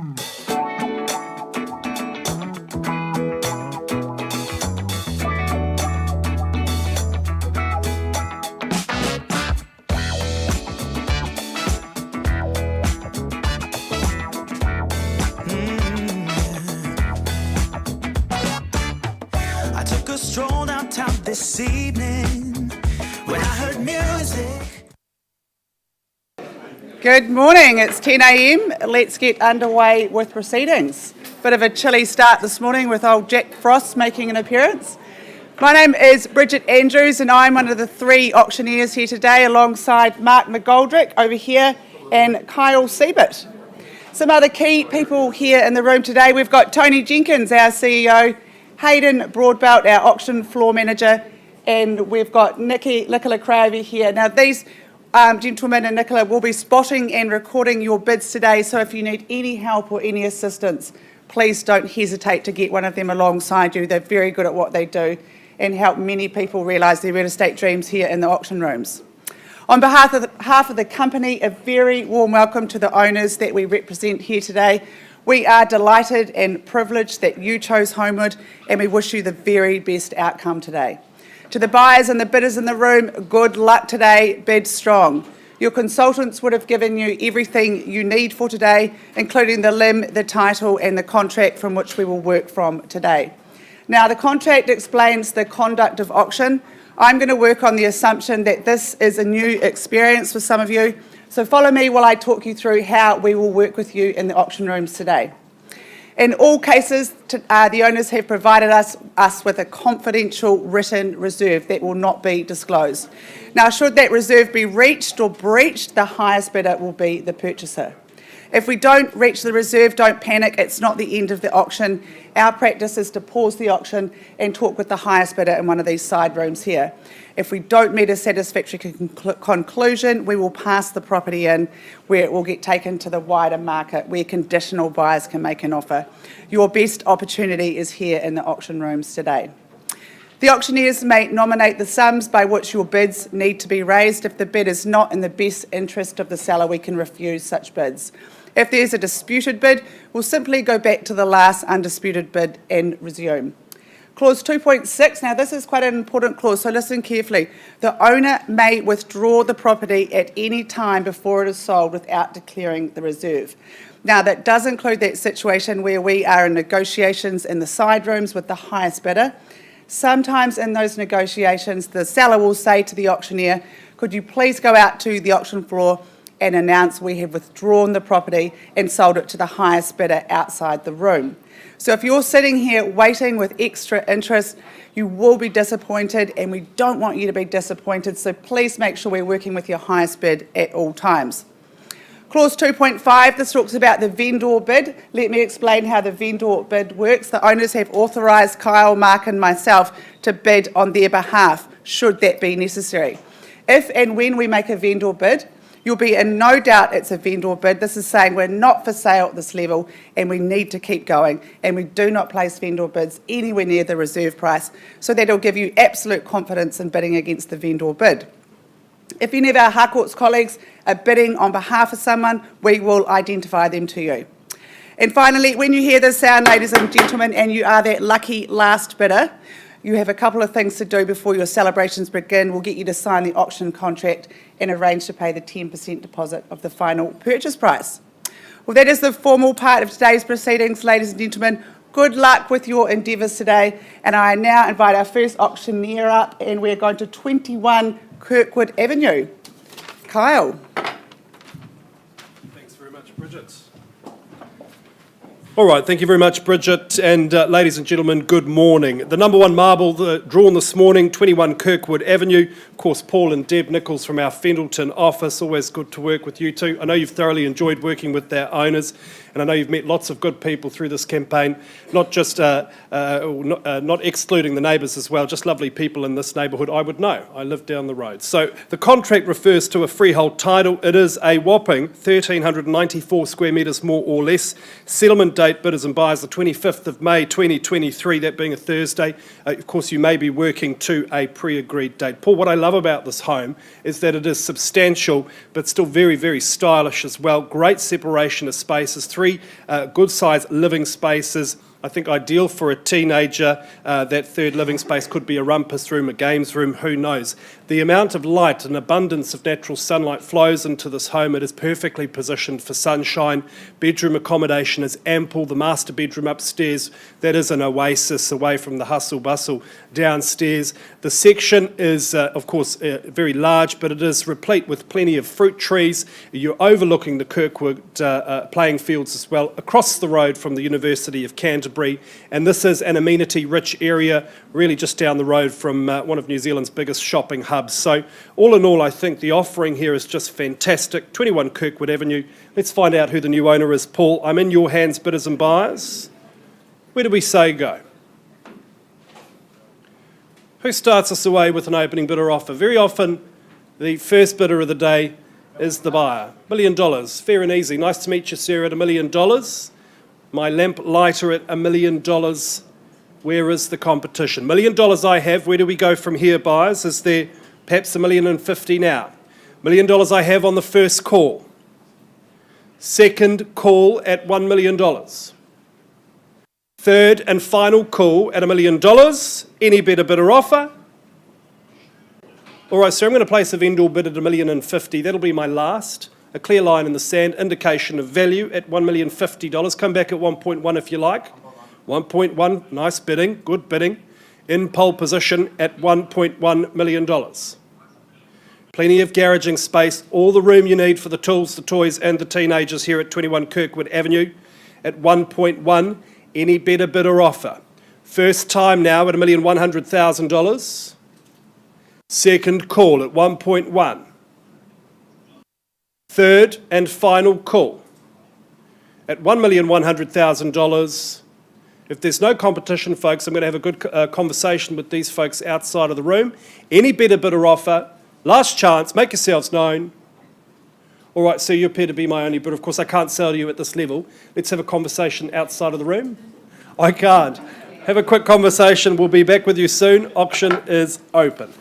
I took a stroll downtown this evening when I heard music. Good morning, it's 10 a.m. Let's get underway with proceedings. Bit of a chilly start this morning with old Jack Frost making an appearance. My name is Bridget Andrews and I'm one of the three auctioneers here today alongside Mark McGoldrick over here and Kyle Siebert. Some other key people here in the room today. We've got Tony Jenkins, our CEO, Hayden Broadbelt, our auction floor manager, and we've got Nicola Cray over here. Now these gentlemen and Nicola will be spotting and recording your bids today, so if you need any help or any assistance, please don't hesitate to get one of them alongside you. They're very good at what they do and help many people realise their real estate dreams here in the auction rooms. On behalf of the company, a very warm welcome to the owners that we represent here today. We are delighted and privileged that you chose Holmwood, and we wish you the very best outcome today. To the buyers and the bidders in the room, good luck today, bid strong. Your consultants would have given you everything you need for today, including the LIM, the title and the contract from which we will work from today. Now, the contract explains the conduct of auction. I'm going to work on the assumption that this is a new experience for some of you, so follow me while I talk you through how we will work with you in the auction rooms today. In all cases, the owners have provided us with a confidential written reserve that will not be disclosed. Now, should that reserve be reached or breached, the highest bidder will be the purchaser. If we don't reach the reserve, don't panic, it's not the end of the auction. Our practice is to pause the auction and talk with the highest bidder in one of these side rooms here. If we don't meet a satisfactory conclusion, we will pass the property in where it will get taken to the wider market where conditional buyers can make an offer. Your best opportunity is here in the auction rooms today. The auctioneers may nominate the sums by which your bids need to be raised. If the bid is not in the best interest of the seller, we can refuse such bids. If there's a disputed bid, we'll simply go back to the last undisputed bid and resume. Clause 2.6, now this is quite an important clause, so listen carefully. The owner may withdraw the property at any time before it is sold without declaring the reserve. Now that does include that situation where we are in negotiations in the side rooms with the highest bidder. Sometimes in those negotiations, the seller will say to the auctioneer, could you please go out to the auction floor and announce we have withdrawn the property and sold it to the highest bidder outside the room. So if you're sitting here waiting with extra interest, you will be disappointed, and we don't want you to be disappointed, so please make sure we're working with your highest bid at all times. Clause 2.5, this talks about the vendor bid. Let me explain how the vendor bid works. The owners have authorised Kyle, Mark and myself to bid on their behalf, should that be necessary. If and when we make a vendor bid, you'll be in no doubt it's a vendor bid. This is saying we're not for sale at this level and we need to keep going, and we do not place vendor bids anywhere near the reserve price, so that'll give you absolute confidence in bidding against the vendor bid. If any of our Harcourts colleagues are bidding on behalf of someone, we will identify them to you. And finally, when you hear this sound, ladies and gentlemen, and you are that lucky last bidder, you have a couple of things to do before your celebrations begin. We'll get you to sign the auction contract and arrange to pay the 10% deposit of the final purchase price. Well, that is the formal part of today's proceedings, ladies and gentlemen. Good luck with your endeavours today, and I now invite our first auctioneer up, and we're going to 21 Kirkwood Avenue. Kyle. Thanks very much, Bridget. All right, thank you very much, Bridget, and ladies and gentlemen, good morning. The number one marble drawn this morning, 21 Kirkwood Avenue. Of course, Paul and Deb Nichols from our Fendalton office. Always good to work with you two. I know you've thoroughly enjoyed working with their owners, and I know you've met lots of good people through this campaign, not just not excluding the neighbours as well, just lovely people in this neighbourhood. I would know. I live down the road. So the contract refers to a freehold title. It is a whopping 1,394 square metres more or less. Settlement date, bidders and buyers, the 25th of May 2023, that being a Thursday. Of course, you may be working to a pre-agreed date. Paul, what I love about this home is that it is substantial, but still very, very stylish as well. Great separation of spaces, 3 three good-sized living spaces. I think ideal for a teenager. That third living space could be a rumpus room, a games room, who knows. The amount of light and abundance of natural sunlight flows into this home. It is perfectly positioned for sunshine. Bedroom accommodation is ample. The master bedroom upstairs, that is an oasis away from the hustle bustle downstairs. The section is, of course, very large, but it is replete with plenty of fruit trees. You're overlooking the Kirkwood playing fields as well, across the road from the University of Canterbury. And this is an amenity-rich area, really just down the road from one of New Zealand's biggest shopping hubs. So all in all, I think the offering here is just fantastic. 21 Kirkwood Avenue. Let's find out who the new owner is. Paul, I'm in your hands, bidders and buyers. Where do we say go? Who starts us away with an opening bidder offer? Very often, the first bidder of the day is the buyer. $1 million, fair and easy. Nice to meet you, sir, at $1 million. My lamp lighter at $1 million. Where is the competition? $1 million I have. Where do we go from here, buyers? Is there perhaps $1,050,000 now? $1 million I have on the first call. Second call at $1 million. Third and final call at $1 million. Any better bidder offer? All right, sir, I'm going to place a vendor bid at $1,050,000. That'll be my last. A clear line in the sand, indication of value at $1,050,000. Come back at 1.1 if you like. 1.1, nice bidding, good bidding. In pole position at $1.1 million. Plenty of garaging space, all the room you need for the tools, the toys and the teenagers here at 21 Kirkwood Avenue at 1.1. Any better bidder offer? First time now at $1,100,000. Second call at 1.1. Third and final call at $1,100,000. If there's no competition, folks, I'm going to have a good conversation with these folks outside of the room. Any better bidder offer? Last chance, make yourselves known. All right, so you appear to be my only bidder. Of course, I can't sell to you at this level. Let's have a conversation outside of the room. I can't. Have a quick conversation. We'll be back with you soon. Auction is open.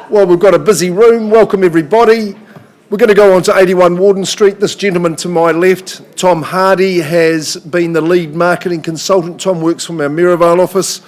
Well, we've got a busy room. Welcome, everybody. We're going to go on to 81 Warden Street. This gentleman to my left, Tom Hardy, has been the lead marketing consultant. Tom works from our Maryvale office.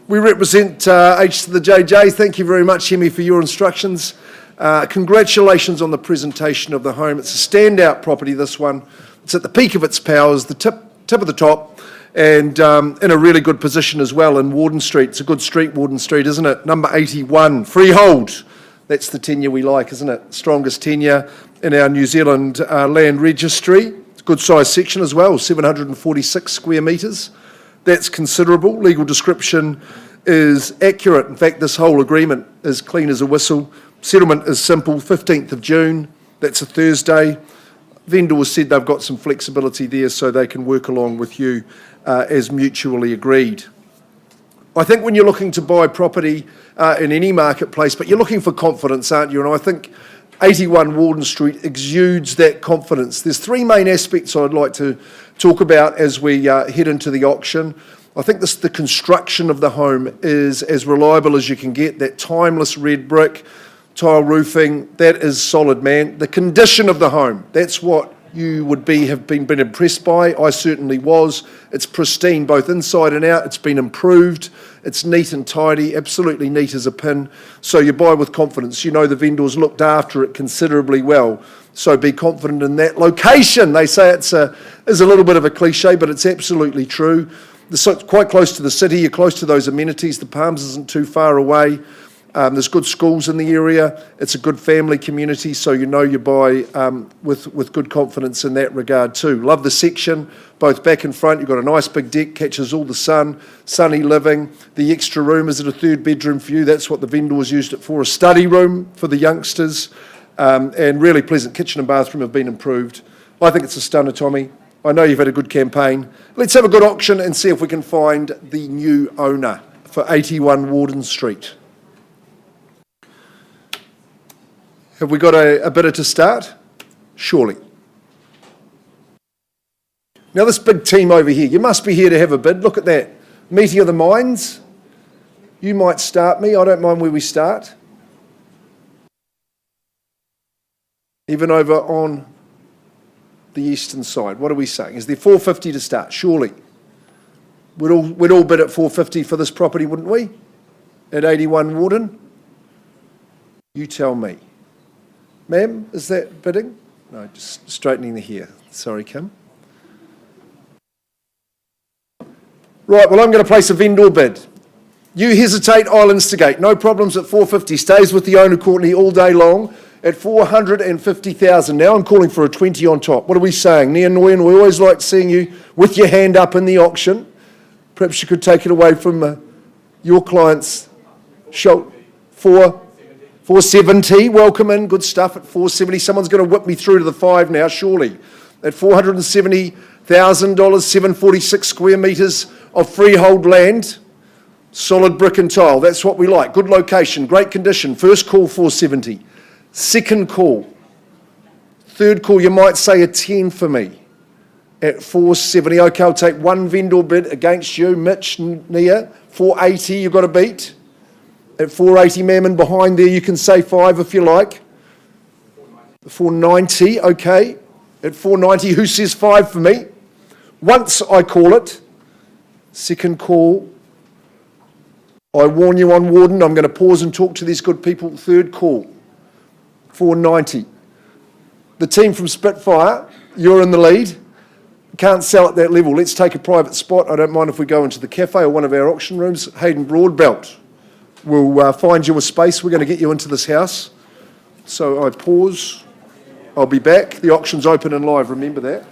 We represent H to the JJ. Thank you very much, Hemi, for your instructions. Congratulations on the presentation of the home. It's a standout property, this one. It's at the peak of its powers, the tip of the top, and in a really good position as well in Warden Street. It's a good street, Warden Street, isn't it? Number 81, freehold. That's the tenure we like, isn't it? Strongest tenure in our New Zealand land registry. It's a good sized section as well, 746 square metres. That's considerable. Legal description is accurate. In fact, this whole agreement is clean as a whistle. Settlement is simple, 15th of June. That's a Thursday. Vendor has said they've got some flexibility there so they can work along with you as mutually agreed. I think when you're looking to buy property in any marketplace, but you're looking for confidence, aren't you? And I think 81 Warden Street exudes that confidence. There's three main aspects I'd like to talk about as we head into the auction. I think the construction of the home is as reliable as you can get. That timeless red brick, tile roofing, that is solid, man. The condition of the home, that's what you would have been impressed by. I certainly was. It's pristine both inside and out. It's been improved. It's neat and tidy, absolutely neat as a pin. So you buy with confidence. You know the vendors looked after it considerably well. So be confident in that. Location, they say is a little bit of a cliche, but it's absolutely true. It's quite close to the city. You're close to those amenities. The Palms isn't too far away. There's good schools in the area. It's a good family community, so you know you buy with good confidence in that regard too. Love the section, both back and front. You've got a nice big deck, catches all the sun, sunny living. The extra room, is it a third bedroom for you? That's what the vendors used it for, a study room for the youngsters, and really pleasant kitchen and bathroom have been improved. I think it's a stunner, Tommy. I know you've had a good campaign. Let's have a good auction and see if we can find the new owner for 81 Warden Street. Have we got a bidder to start? Surely. Now this big team over here, you must be here to have a bid. Look at that. Meeting of the minds. You might start me. I don't mind where we start. Even over on the eastern side. What are we saying? Is there 450 to start? Surely. We'd all bid at 450 for this property, wouldn't we? At 81 Warden? You tell me. Ma'am, is that bidding? No, just straightening the hair. Sorry, Kim. Right, well, I'm going to place a vendor bid. You hesitate, I'll instigate. No problems at 450. Stays with the owner, Courtney, all day long at 450,000. Now I'm calling for a 20 on top. What are we saying? Nia Nguyen, we always like seeing you with your hand up in the auction. Perhaps you could take it away from your client's show. 470, welcome in, good stuff at 470. Someone's going to whip me through to the 5 now, surely. At $470,000, 746 square metres of freehold land. Solid brick and tile, that's what we like. Good location, great condition. First call, 470. Second call. Third call, you might say a 10 for me at 470. Okay, I'll take one vendor bid against you, Mitch, Nia. 480, you've got to beat. At 480, ma'am, and behind there, you can say 5 if you like. 490, okay. At 490, who says 5 for me? Once I call it. Second call. I warn you on Warden, I'm going to pause and talk to these good people. Third call, 490. The team from Spitfire, you're in the lead. Can't sell at that level. Let's take a private spot. I don't mind if we go into the cafe or one of our auction rooms. Hayden Broadbelt will find you a space. We're going to get you into this house. So I pause. I'll be back. The auction's open and live, remember that.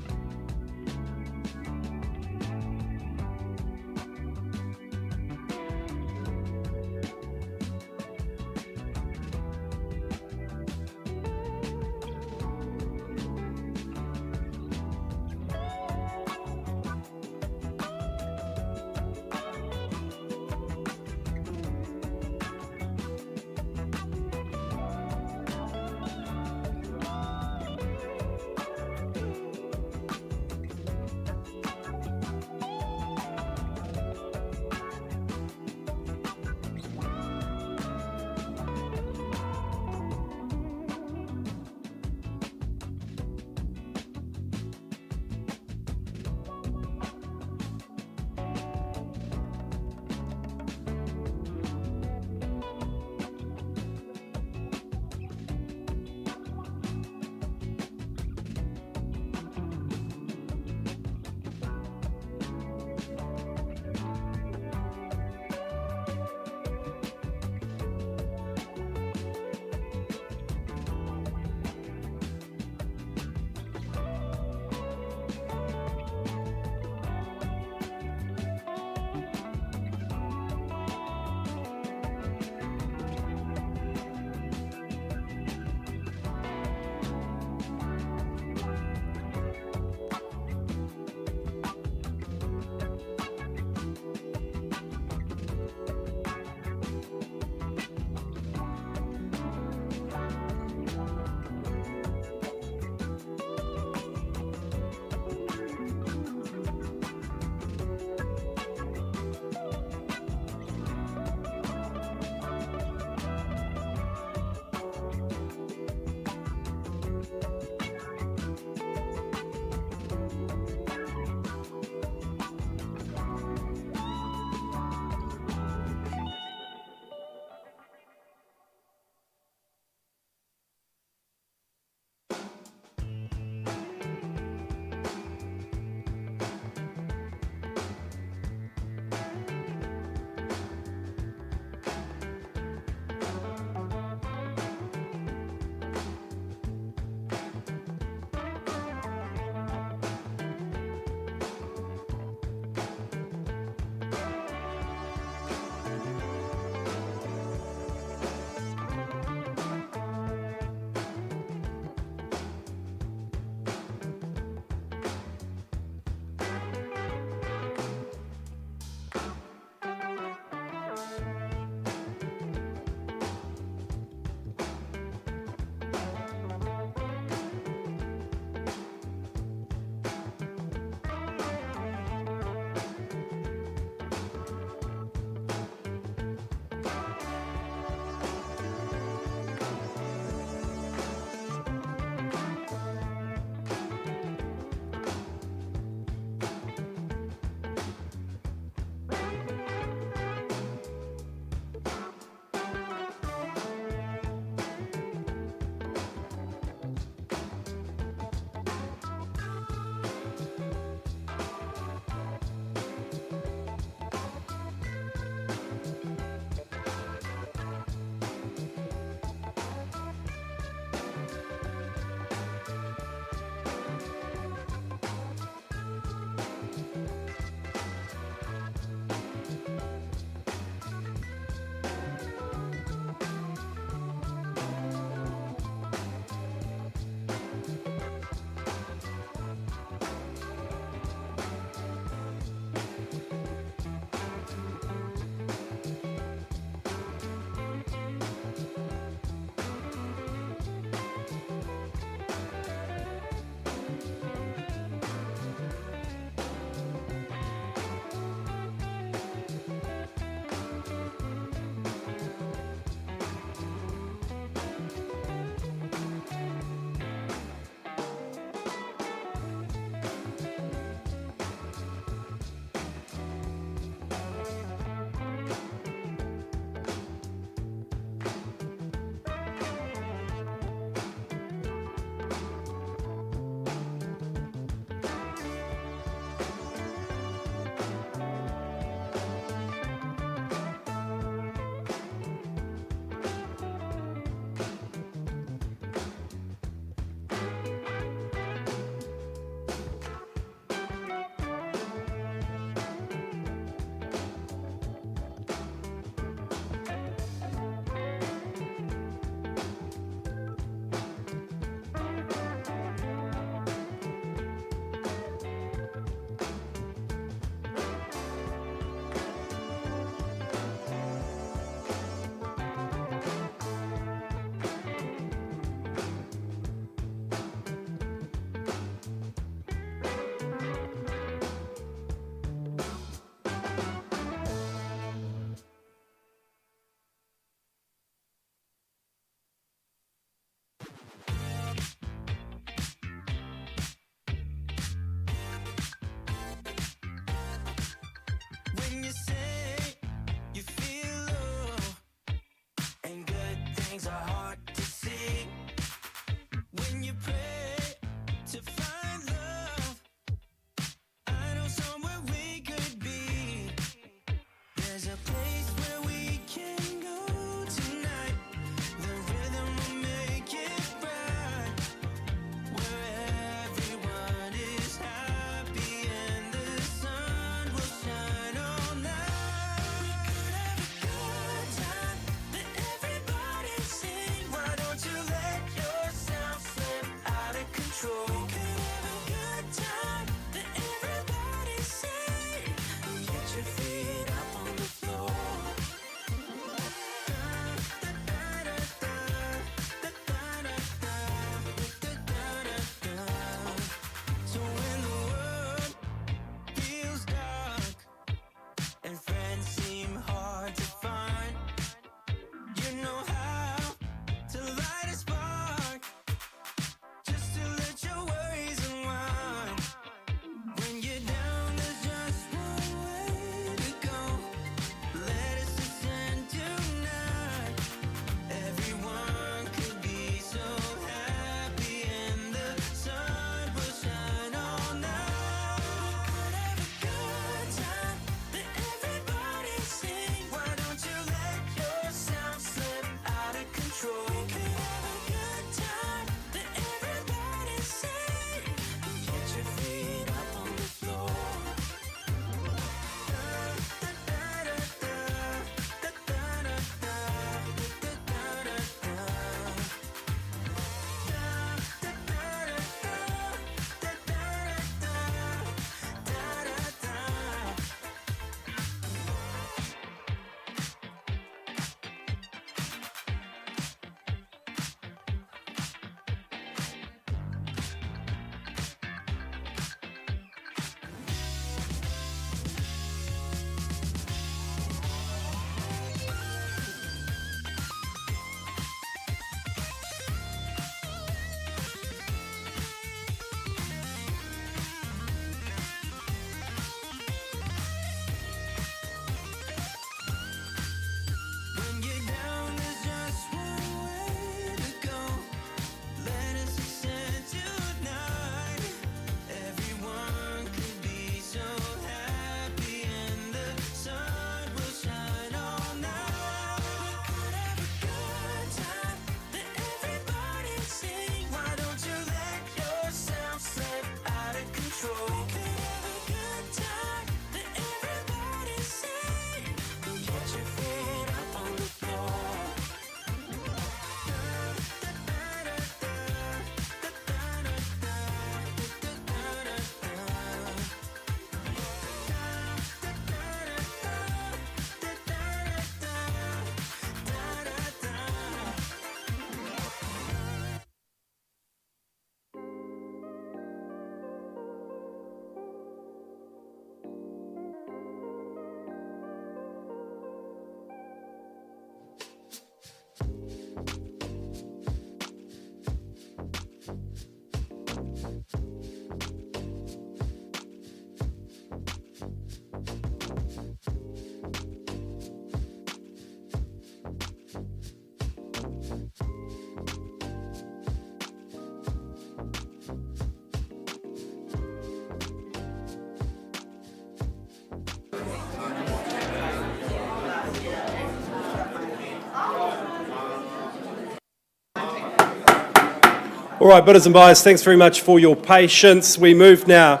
All right, bidders and buyers, thanks very much for your patience. We move now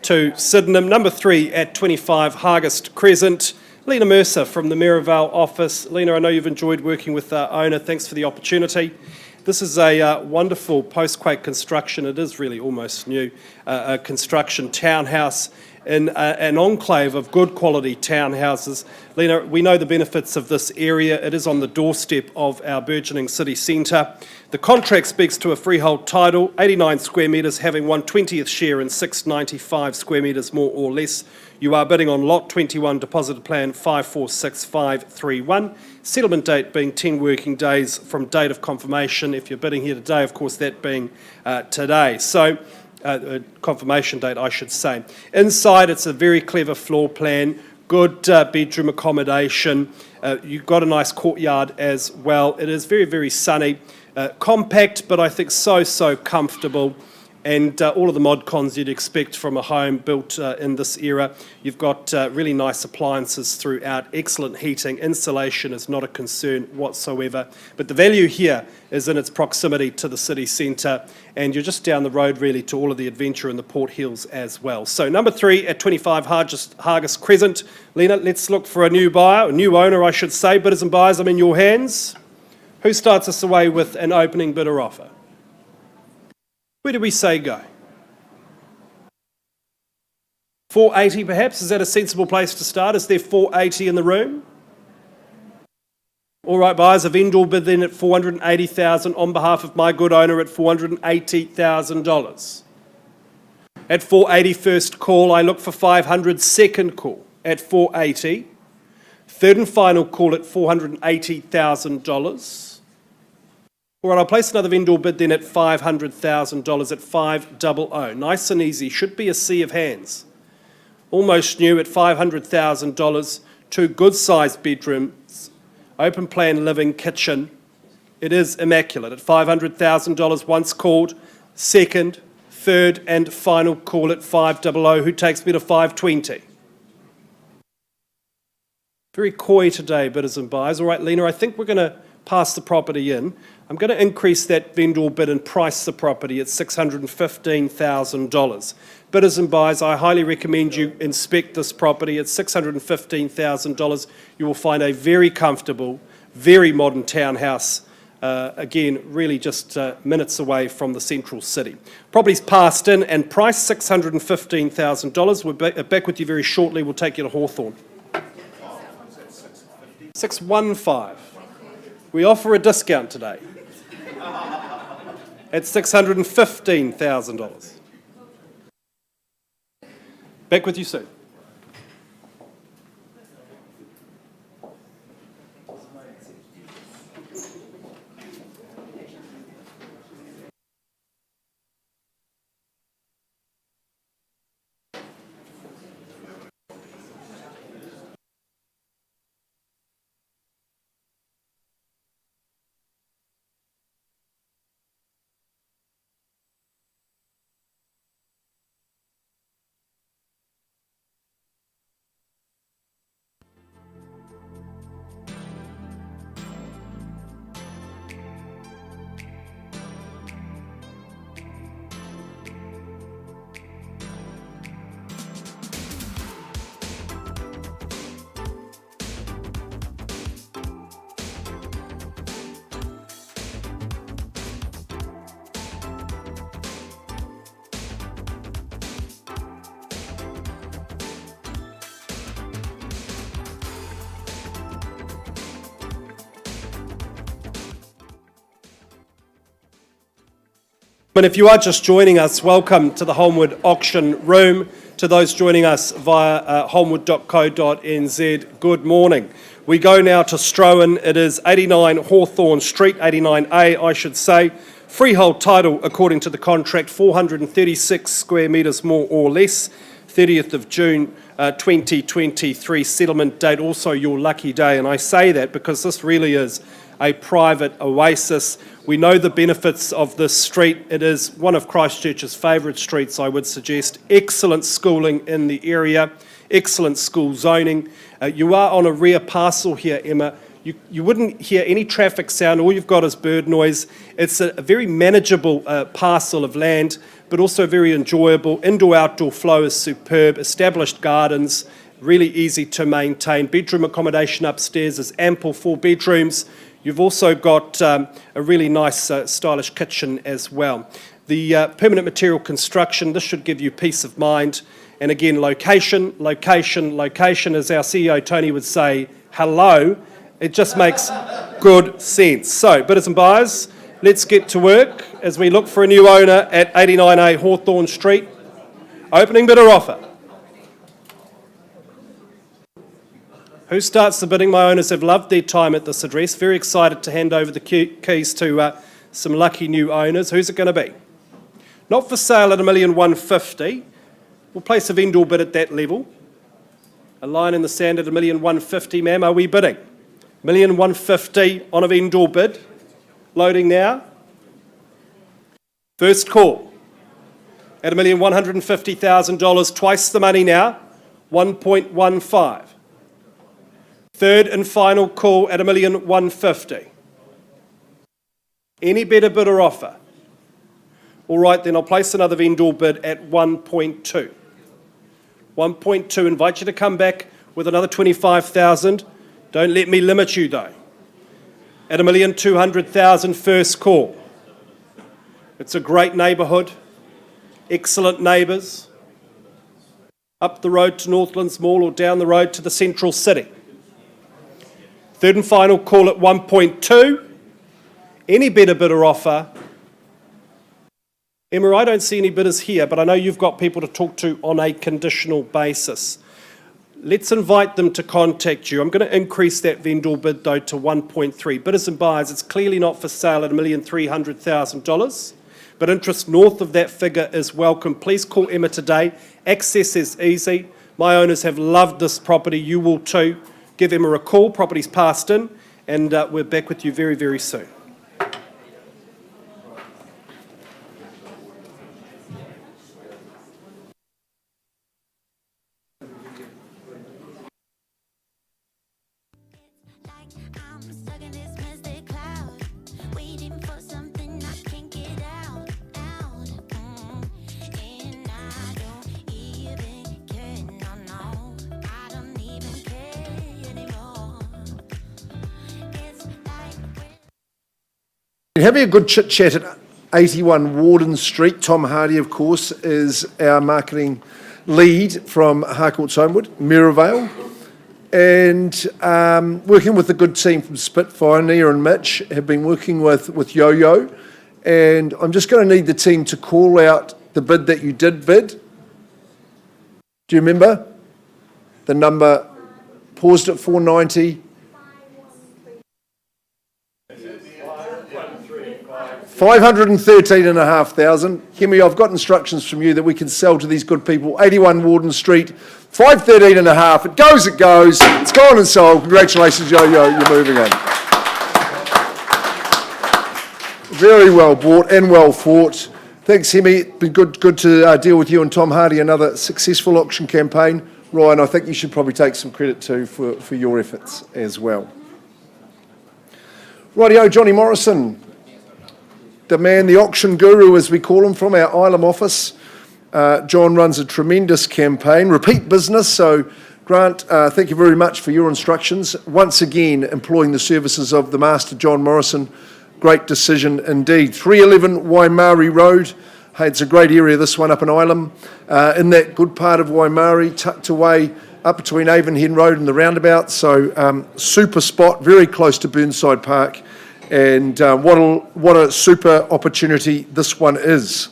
to Sydenham, number 3 at 25 Hargis Crescent. Lena Mercer from the Mayorvale office. Lena, I know you've enjoyed working with the owner. Thanks for the opportunity. This is a wonderful post-quake construction. It is really almost new. A construction townhouse in an enclave of good quality townhouses. Lena, we know the benefits of this area. It is on the doorstep of our burgeoning city centre. The contract speaks to a freehold title, 89 square metres, having 1/20th share in 695 square metres, more or less. You are bidding on lot 21, deposit plan 546531. Settlement date being 10 working days from date of confirmation. If you're bidding here today, of course, that being today. So, confirmation date, I should say. Inside, it's a very clever floor plan, good bedroom accommodation. You've got a nice courtyard as well. It is very, very sunny, compact, but I think so comfortable. And all of the mod cons you'd expect from a home built in this era. You've got really nice appliances throughout, excellent heating. Insulation is not a concern whatsoever. But the value here is in its proximity to the city centre, and you're just down the road really to all of the adventure in the Port Hills as well. So number 3 at 25 Hargis Crescent. Lena, let's look for a new buyer, a new owner I should say. Bidders and buyers, I'm in your hands. Who starts us away with an opening bidder offer? Where do we say go? 480 perhaps? Is that a sensible place to start? Is there 480 in the room? All right, buyers, a vendor bid then at $480,000 on behalf of my good owner at $480,000. At 480 first call, I look for 500 second call at 480. Third and final call at $480,000. All right, I'll place another vendor bid then at $500,000 at 500. Nice and easy. Should be a sea of hands. Almost new at $500,000. 2 good-sized bedrooms, open plan living, kitchen. It is immaculate at $500,000 once called. Second, third and final call at 500. Who takes me to 520? Very coy today, bidders and buyers. All right, Lena, I think we're going to pass the property in. I'm going to increase that vendor bid and price the property at $615,000. Bidders and buyers, I highly recommend you inspect this property at $615,000. You will find a very comfortable, very modern townhouse. Again, really just minutes away from the central city. Property's passed in and priced $615,000. We're back with you very shortly. We'll take you to Hawthorne. 615. We offer a discount today at $615,000. Back with you soon. And if you are just joining us, welcome to the Holmwood auction room. To those joining us via holmwood.co.nz, good morning. We go now to Strowan. It is 89 Hawthorne Street, 89A I should say. Freehold title according to the contract, 436 square metres more or less. 30th of June 2023 settlement date, also your lucky day. And I say that because this really is a private oasis. We know the benefits of this street. It is one of Christchurch's favourite streets, I would suggest. Excellent schooling in the area, excellent school zoning. You are on a rare parcel here, Emma, You wouldn't hear any traffic sound, all you've got is bird noise. It's a very manageable parcel of land, but also very enjoyable. Indoor-outdoor flow is superb, established gardens, really easy to maintain. Bedroom accommodation upstairs is ample, 4 bedrooms. You've also got a really nice stylish kitchen as well. The permanent material construction, this should give you peace of mind. And again, location, location, location, as our CEO Tony would say, hello. It just makes good sense. So, bidders and buyers, let's get to work as we look for a new owner at 89A Hawthorne Street. Opening bidder offer. Who starts the bidding? My owners have loved their time at this address. Very excited to hand over the keys to some lucky new owners. Who's it going to be? Not for sale at $1,150,000. We'll place a vendor bid at that level. A line in the sand at $1,150,000, ma'am. Are we bidding? $1,150,000 on a vendor bid. Loading now. First call at $1,150,000, twice the money now, 1.15. Third and final call at $1,150,000. Any better bid or offer? All right, then I'll place another vendor bid at 1.2. 1.2, invite you to come back with another 25,000. Don't let me limit you though. At $1,200,000 first call. It's a great neighbourhood, excellent neighbours. Up the road to Northlands Mall or down the road to the central city. Third and final call at 1.2. Any better bid or offer? Emma, I don't see any bidders here, but I know you've got people to talk to on a conditional basis. Let's invite them to contact you. I'm going to increase that vendor bid, though, to 1.3. Bidders and buyers, it's clearly not for sale at $1,300,000, but interest north of that figure is welcome. Please call Emma today. Access is easy. My owners have loved this property. You will too. Give Emma a call. Property's passed in, and we're back with you very, very soon. Having a good chit-chat at 81 Warden Street. Tom Hardy, of course, is our marketing lead from Harcourt's Holmwood, Mirrorvale. And working with a good team from Spitfire, Nia and Mitch, have been working with Yo-Yo. And I'm just going to need the team to call out the bid that you did bid. Do you remember? The number paused at 490. 513,500. Hemi, I've got instructions from you that we can sell to these good people. 81 Warden Street, 513.5. It goes, it goes. It's gone and sold. Congratulations, Yo-Yo, you're moving in. Very well bought and well fought. Thanks, Hemi. It's been good to deal with you and Tom Hardy. Another successful auction campaign. Ryan, I think you should probably take some credit too for your efforts as well. Rightio, Johnny Morrison. The man, the auction guru, as we call him, from our Ilam office. John runs a tremendous campaign, repeat business. So, Grant, thank you very much for your instructions. Once again, employing the services of the Master John Morrison. Great decision indeed. 311 Waimari Road. Hey, it's a great area, this one, up in Ilam. In that good part of Waimari, tucked away up between Avonhen Road and the roundabout. So, super spot, very close to Burnside Park. And what a super opportunity this one is.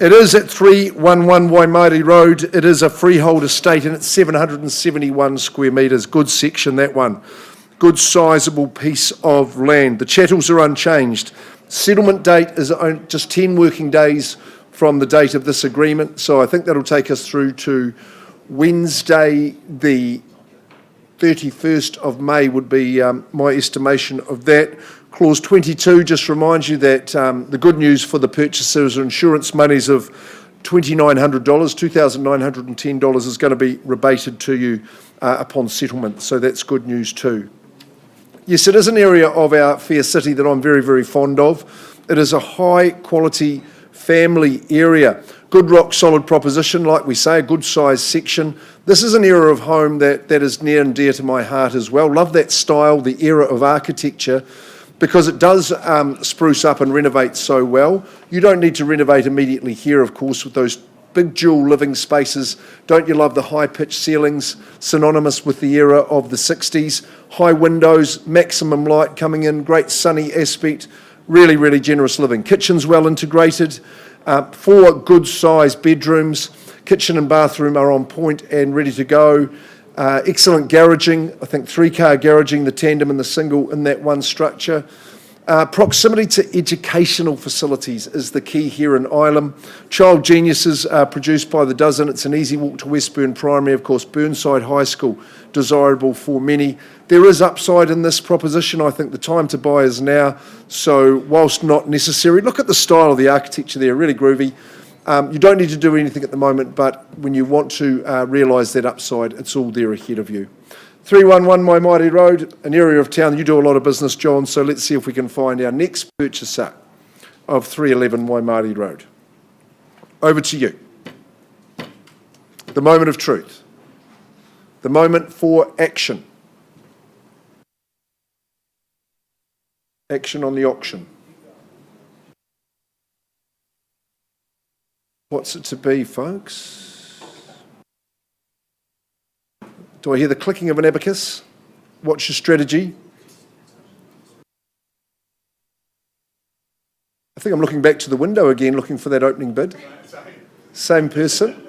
It is at 311 Waimari Road. It is a freehold estate and it's 771 square metres. Good section, that one. Good sizable piece of land. The chattels are unchanged. Settlement date is just 10 working days from the date of this agreement. So I think that'll take us through to Wednesday the 31st of May would be my estimation of that. Clause 22 just reminds you that the good news for the purchasers are insurance monies of $2,900, $2,910 is going to be rebated to you upon settlement. So that's good news too. Yes, it is an area of our fair city that I'm very, very fond of. It is a high-quality family area. Good rock solid proposition, like we say, a good sized section. This is an era of home that is near and dear to my heart as well. Love that style, the era of architecture, because it does spruce up and renovate so well. You don't need to renovate immediately here, of course, with those big dual living spaces. Don't you love the high-pitched ceilings, synonymous with the era of the 60s? High windows, maximum light coming in, great sunny aspect, really, really generous living. Kitchen's well integrated, 4 good-sized bedrooms. Kitchen and bathroom are on point and ready to go. Excellent garaging, I think 3-car garaging, the tandem and the single in that one structure. Proximity to educational facilities is the key here in Ilam. Child geniuses are produced by the dozen. It's an easy walk to Westburn Primary, of course, Burnside High School, desirable for many. There is upside in this proposition. I think the time to buy is now. So whilst not necessary, look at the style of the architecture there, really groovy. You don't need to do anything at the moment, but when you want to realise that upside, it's all there ahead of you. 311 Waimari Road, an area of town you do a lot of business, John, so let's see if we can find our next purchaser of 311 Waimari Road. Over to you. The moment of truth. The moment for action. Action on the auction. What's it to be, folks? Do I hear the clicking of an abacus? What's your strategy? I think I'm looking back to the window again, looking for that opening bid. Same person.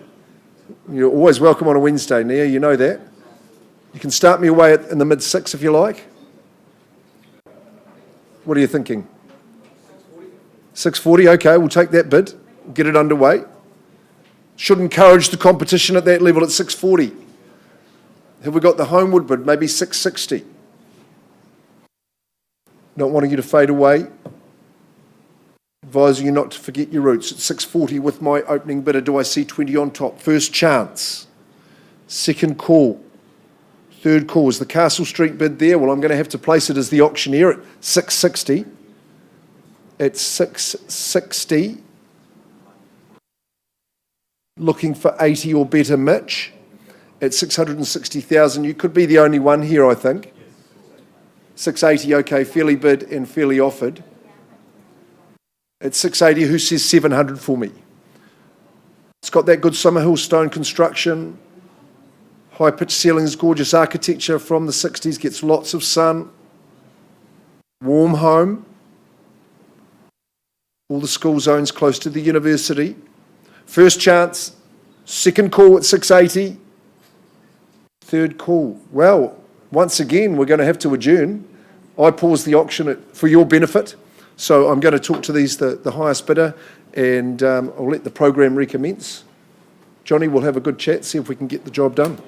You're always welcome on a Wednesday, Nia, you know that. You can start me away in the mid-6 if you like. What are you thinking? 640, okay, we'll take that bid, get it underway. Should encourage the competition at that level at 640. Have we got the Holmwood bid, maybe 660? Not wanting you to fade away. Advising you not to forget your roots. At 640 with my opening bidder, do I see 20 on top? First chance. Second call. Third call. Is the Castle Street bid there? Well, I'm going to have to place it as the auctioneer at 660. At 660. Looking for 80 or better, Mitch. At 660,000, you could be the only one here, I think. 680, okay, fairly bid and fairly offered. At 680, who says 700 for me? It's got that good Summerhill stone construction, high-pitched ceilings, gorgeous architecture from the 60s, gets lots of sun, warm home, all the school zones close to the university. First chance, second call at 680. Third call. Well, once again, we're going to have to adjourn. I paused the auction for your benefit, so I'm going to talk to the highest bidder, and I'll let the program recommence. Johnny, we'll have a good chat, see if we can get the job done.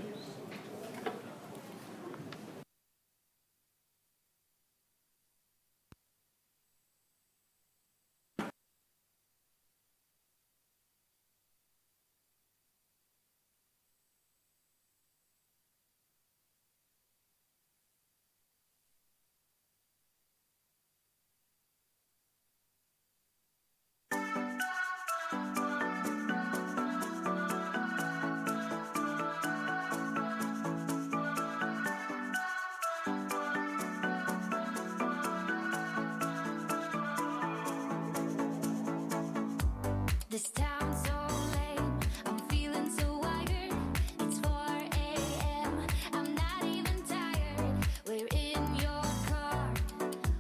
This town's so lame, I'm feeling so wired. It's 4 a.m., I'm not even tired. We're in your car,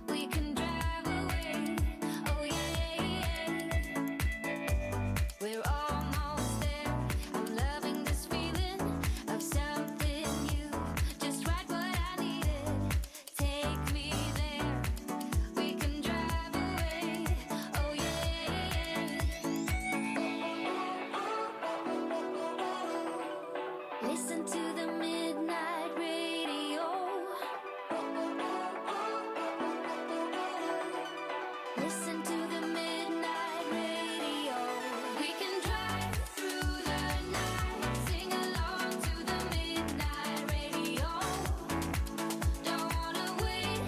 we can drive away. Oh yeah, we're almost there. I'm loving this feeling of something new. Just right what I needed. Take me there, we can drive away. Oh yeah. Listen to the midnight radio. Listen to the midnight radio. We can drive through the night, sing along to the midnight radio. Don't wanna wait,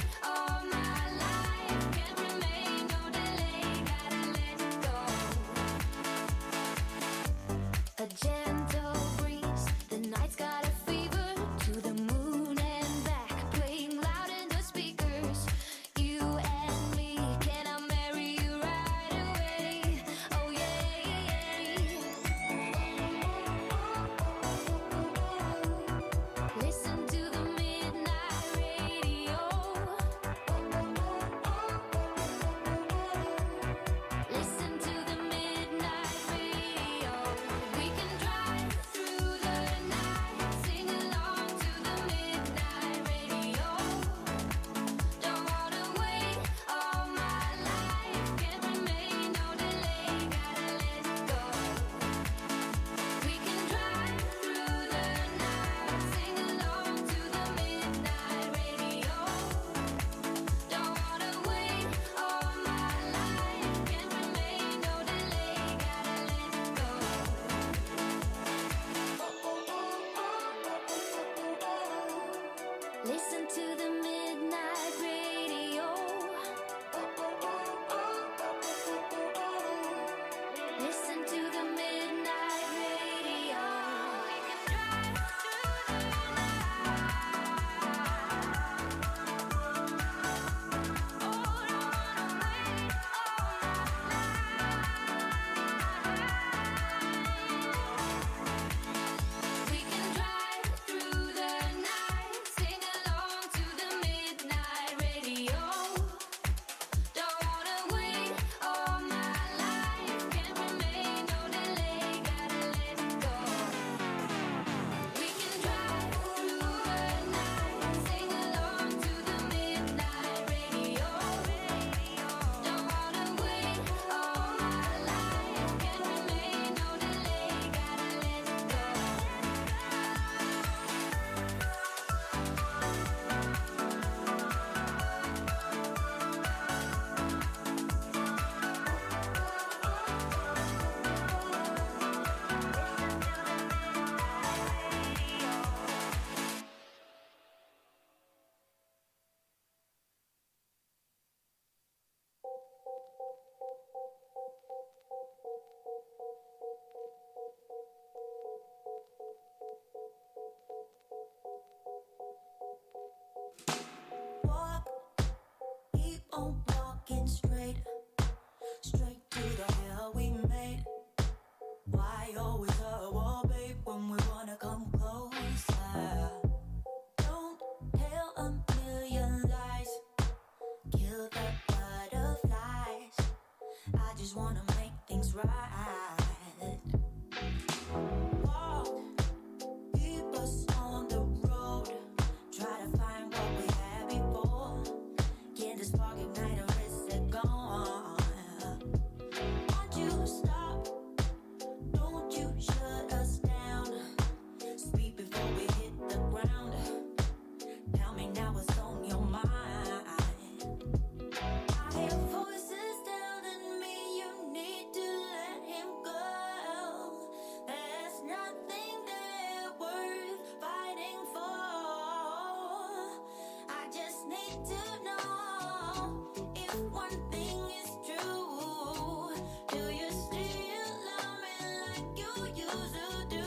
one thing is true, do you still love me like you used to do?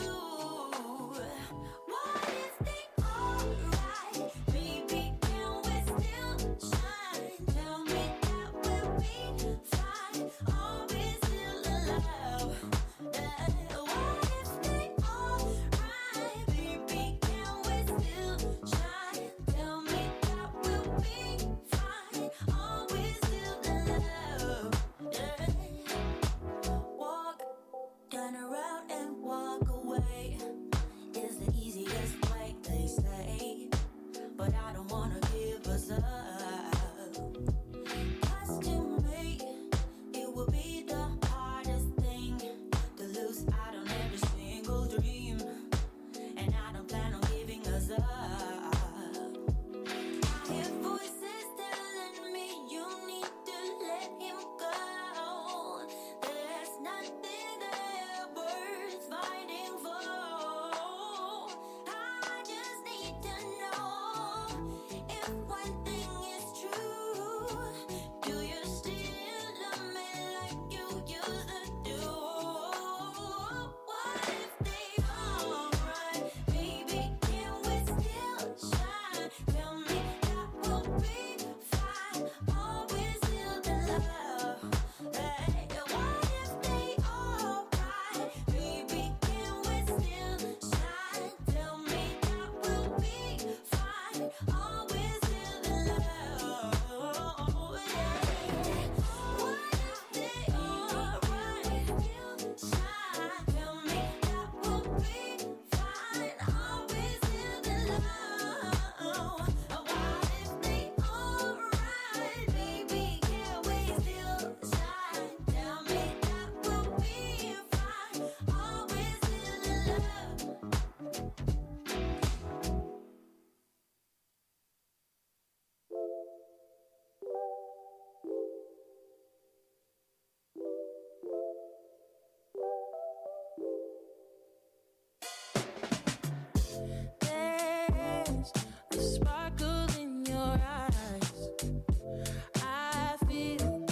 What if they alright? Baby, can we still shine? Tell me that we'll be fine. Are we still alive? Yeah. What if they alright? Baby, can we still shine? Tell me that we'll be fine. Are we still alive? Yeah. Walk, turn around and walk away is the easiest way, they say, but I don't wanna give us up. 'Cause to me, it will be the hardest thing to lose out on every single dream, and I don't plan on giving us up. I hear voices telling me you need to let him go. There's nothing there worth fighting for. I just need to know if one thing is true. Do you still love me like you used to do? What if they alright? Baby, can we still shine? Tell me that we'll be fine. Are we still alive? Hey, what if they alright? Baby, can we still shine? Tell me that we'll be fine. Are we still alive? What if they alright? Shine. Tell me that we'll be fine. Are we still alive? What if they alright? Baby, can we still shine? Tell me that we'll be fine. Are we still alive? There's a sparkle in your eyes. I feel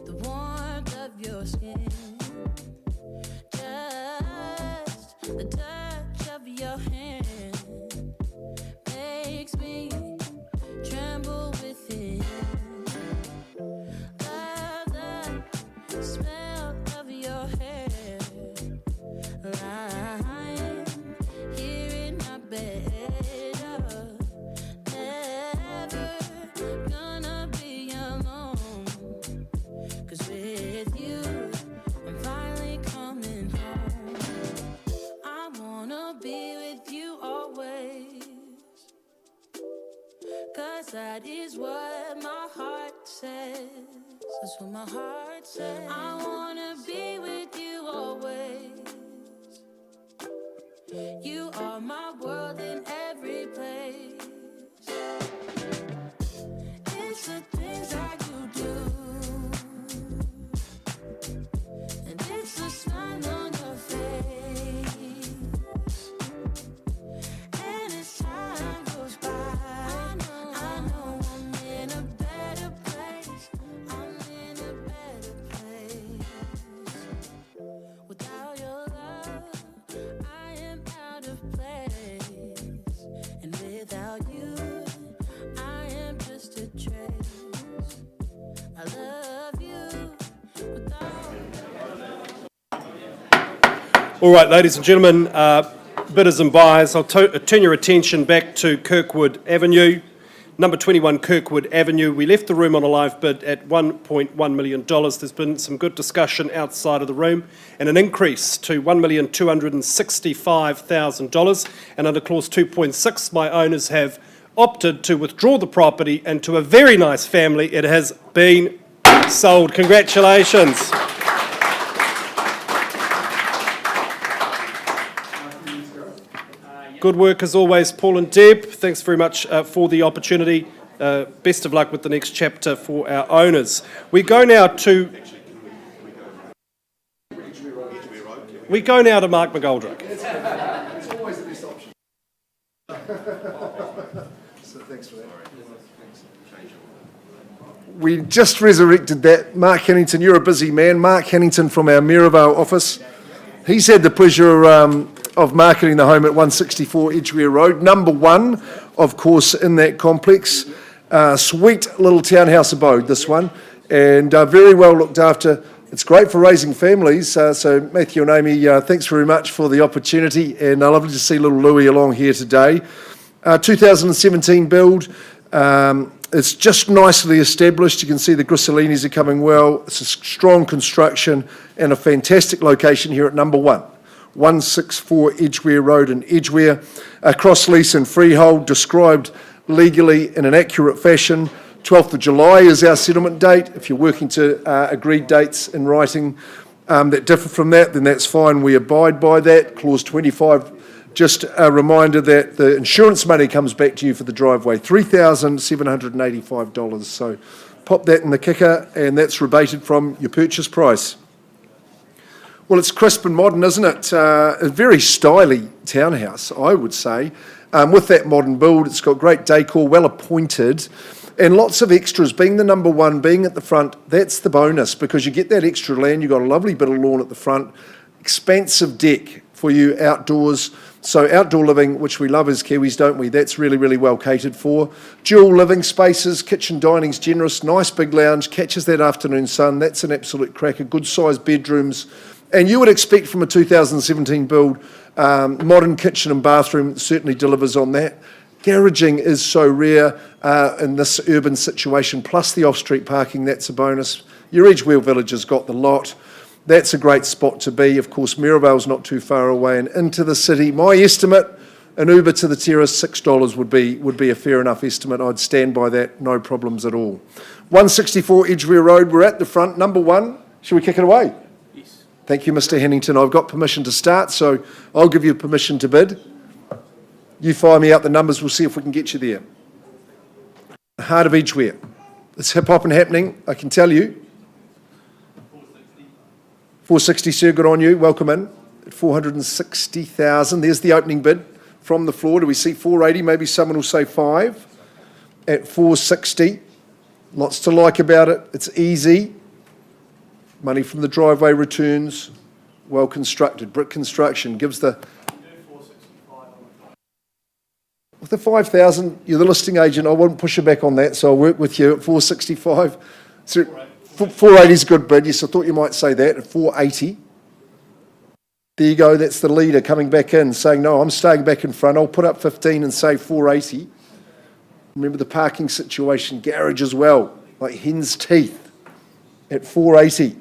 the warmth of your skin. Just the touch of your hand makes me tremble within. Love the smell of your hair. Lying here in my bed. Never gonna be alone. 'Cause with you, I'm finally coming home. I wanna be with you always. 'Cause that is what my heart says. That's what my heart says. I wanna be with you always. You are my world in every place. It's the things that you do, and it's the smile on your face. And as time goes by, I know I'm in a better place. I'm in a better place. Without your love, I am out of place. And without you, I am just a trace. I love you without. All right, ladies and gentlemen, bidders and buyers, I'll turn your attention back to Kirkwood Avenue, number 21 Kirkwood Avenue. We left the room on a live bid at $1.1 million. There's been some good discussion outside of the room and an increase to $1,265,000. And under clause 2.6, my owners have opted to withdraw the property, and to a very nice family, it has been sold. Congratulations. Good work as always, Paul and Deb. Thanks very much for the opportunity. Best of luck with the next chapter for our owners. We go now to Mark McGoldrick. It's always the best option. So thanks for that. We just resurrected that. Mark Hannington, you're a busy man. Mark Hannington from our Maryvale office. He's had the pleasure of marketing the home at 164 Edgeware Road. Number one, of course, in that complex. Sweet little townhouse abode, this one, and very well looked after. It's great for raising families. So Matthew and Amy, thanks very much for the opportunity, and lovely to see little Louis along here today. 2017 build. It's just nicely established. You can see the Grissolinis are coming well. It's a strong construction and a fantastic location here at number one. 164 Edgeware Road in Edgeware. Cross lease and freehold, described legally in an accurate fashion. 12th of July is our settlement date. If you're working to agreed dates in writing that differ from that, then that's fine. We abide by that. Clause 25, just a reminder that the insurance money comes back to you for the driveway, $3,785. So pop that in the kicker, and that's rebated from your purchase price. Well, it's crisp and modern, isn't it? A very stylish townhouse, I would say. With that modern build, it's got great decor, well appointed, and lots of extras. Being the number one, being at the front, that's the bonus, because you get that extra land. You've got a lovely bit of lawn at the front, expansive deck for you outdoors. So outdoor living, which we love as Kiwis, don't we? That's really, really well catered for. Dual living spaces, kitchen dining's generous, nice big lounge, catches that afternoon sun. That's an absolute cracker. Good sized bedrooms. And you would expect from a 2017 build, modern kitchen and bathroom certainly delivers on that. Garaging is so rare in this urban situation, plus the off-street parking, that's a bonus. Your Edgeware Village has got the lot. That's a great spot to be. Of course, Maryvale's not too far away and into the city. My estimate, an Uber to the terrace, $6 would be a fair enough estimate. I'd stand by that, no problems at all. 164 Edgeware Road, we're at the front. Number one, shall we kick it away? Yes. Thank you, Mr. Hannington. I've got permission to start, so I'll give you permission to bid. You fire me out the numbers, we'll see if we can get you there. The heart of Edgeware. It's hip-hop and happening, I can tell you. 460, sir, good on you, welcome in. At 460,000, there's the opening bid from the floor. Do we see 480? Maybe someone will say 5. At 460, lots to like about it. It's easy. Money from the driveway returns, well constructed. Brick construction gives the... With the 5,000, you're the listing agent. I won't push you back on that, so I'll work with you at 465. So 480 is a good bid. Yes, I thought you might say that at 480. There you go. That's the leader coming back in, saying, no, I'm staying back in front. I'll put up 15 and say 480. Remember the parking situation, garage as well, like hen's teeth at 480.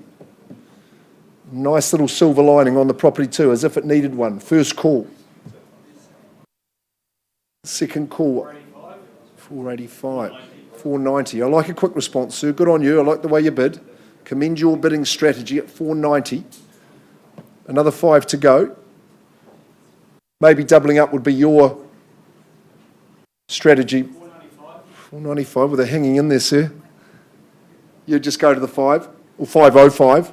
Nice little silver lining on the property too, as if it needed one. First call. Second call, 485, 490. I like a quick response, sir. Good on you. I like the way you bid. Commend your bidding strategy at 490. Another 5 to go. Maybe doubling up would be your strategy. 495 with a hanging in there, sir. You just go to the 5 or 505.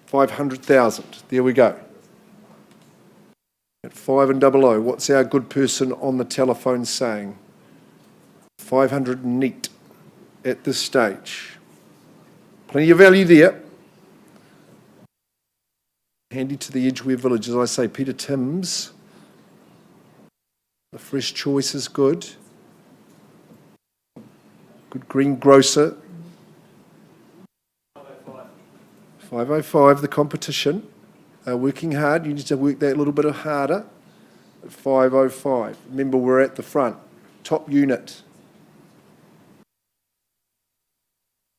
500,000. There we go. At 5 and 00, what's our good person on the telephone saying? 500 neat at this stage. Plenty of value there. Handy to the Edgeware Village, as I say, Peter Timms. The fresh choice is good. Good green grocer. 505, the competition. Working hard, you need to work that little bit harder at 505. Remember, we're at the front, top unit.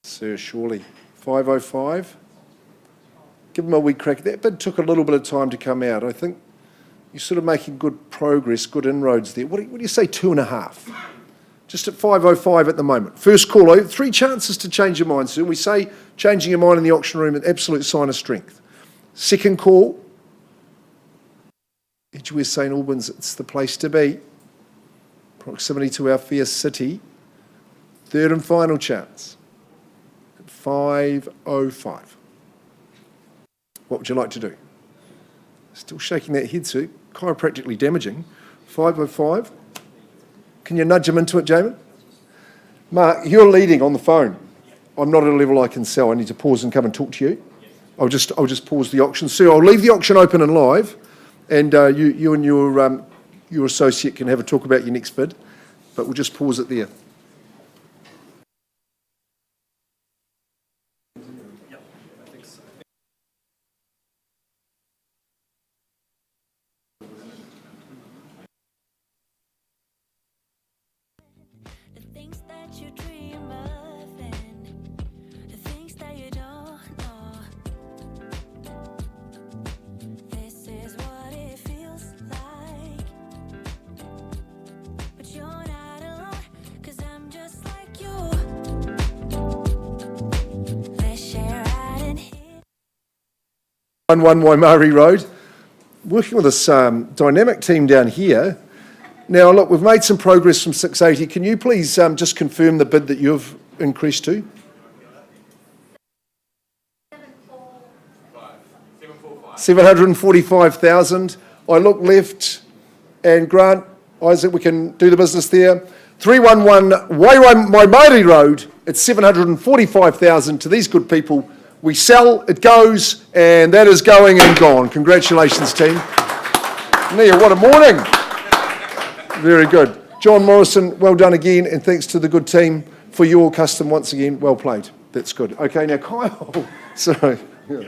Sir, surely. 505. Give them a wee crack. That bid took a little bit of time to come out. I think you're sort of making good progress, good inroads there. What do you say, 2.5? Just at 505 at the moment. First call, 3 chances to change your mind, sir. We say changing your mind in the auction room, an absolute sign of strength. Second call, Edgeware St Albans, it's the place to be. Proximity to our fair city. Third and final chance, at 505. What would you like to do? Still shaking that head, sir. Chiropractically damaging. 505. Can you nudge him into it, Jamin? Mark, you're leading on the phone. I'm not at a level I can sell. I need to pause and come and talk to you. I'll just pause the auction. Sue, I'll leave the auction open and live, and you and your associate can have a talk about your next bid, but we'll just pause it there. The things that you dream of and the things that you don't know. This is what it feels like. But you're not alone, 'cause I'm just like you. Let's share out and hit. 11 Waimari Road. Working with this dynamic team down here. Now, look, we've made some progress from 680. Can you please just confirm the bid that you've increased to? 745,000. I look left, and Grant, Isaac, we can do the business there. 311 Waimari Road. It's 745,000 to these good people. We sell, it goes, and that is going and gone. Congratulations, team. Nia, what a morning. Very good. John Morrison, well done again, and thanks to the good team for your custom once again. Well played. That's good. Okay, now Kyle. Sorry. Yeah.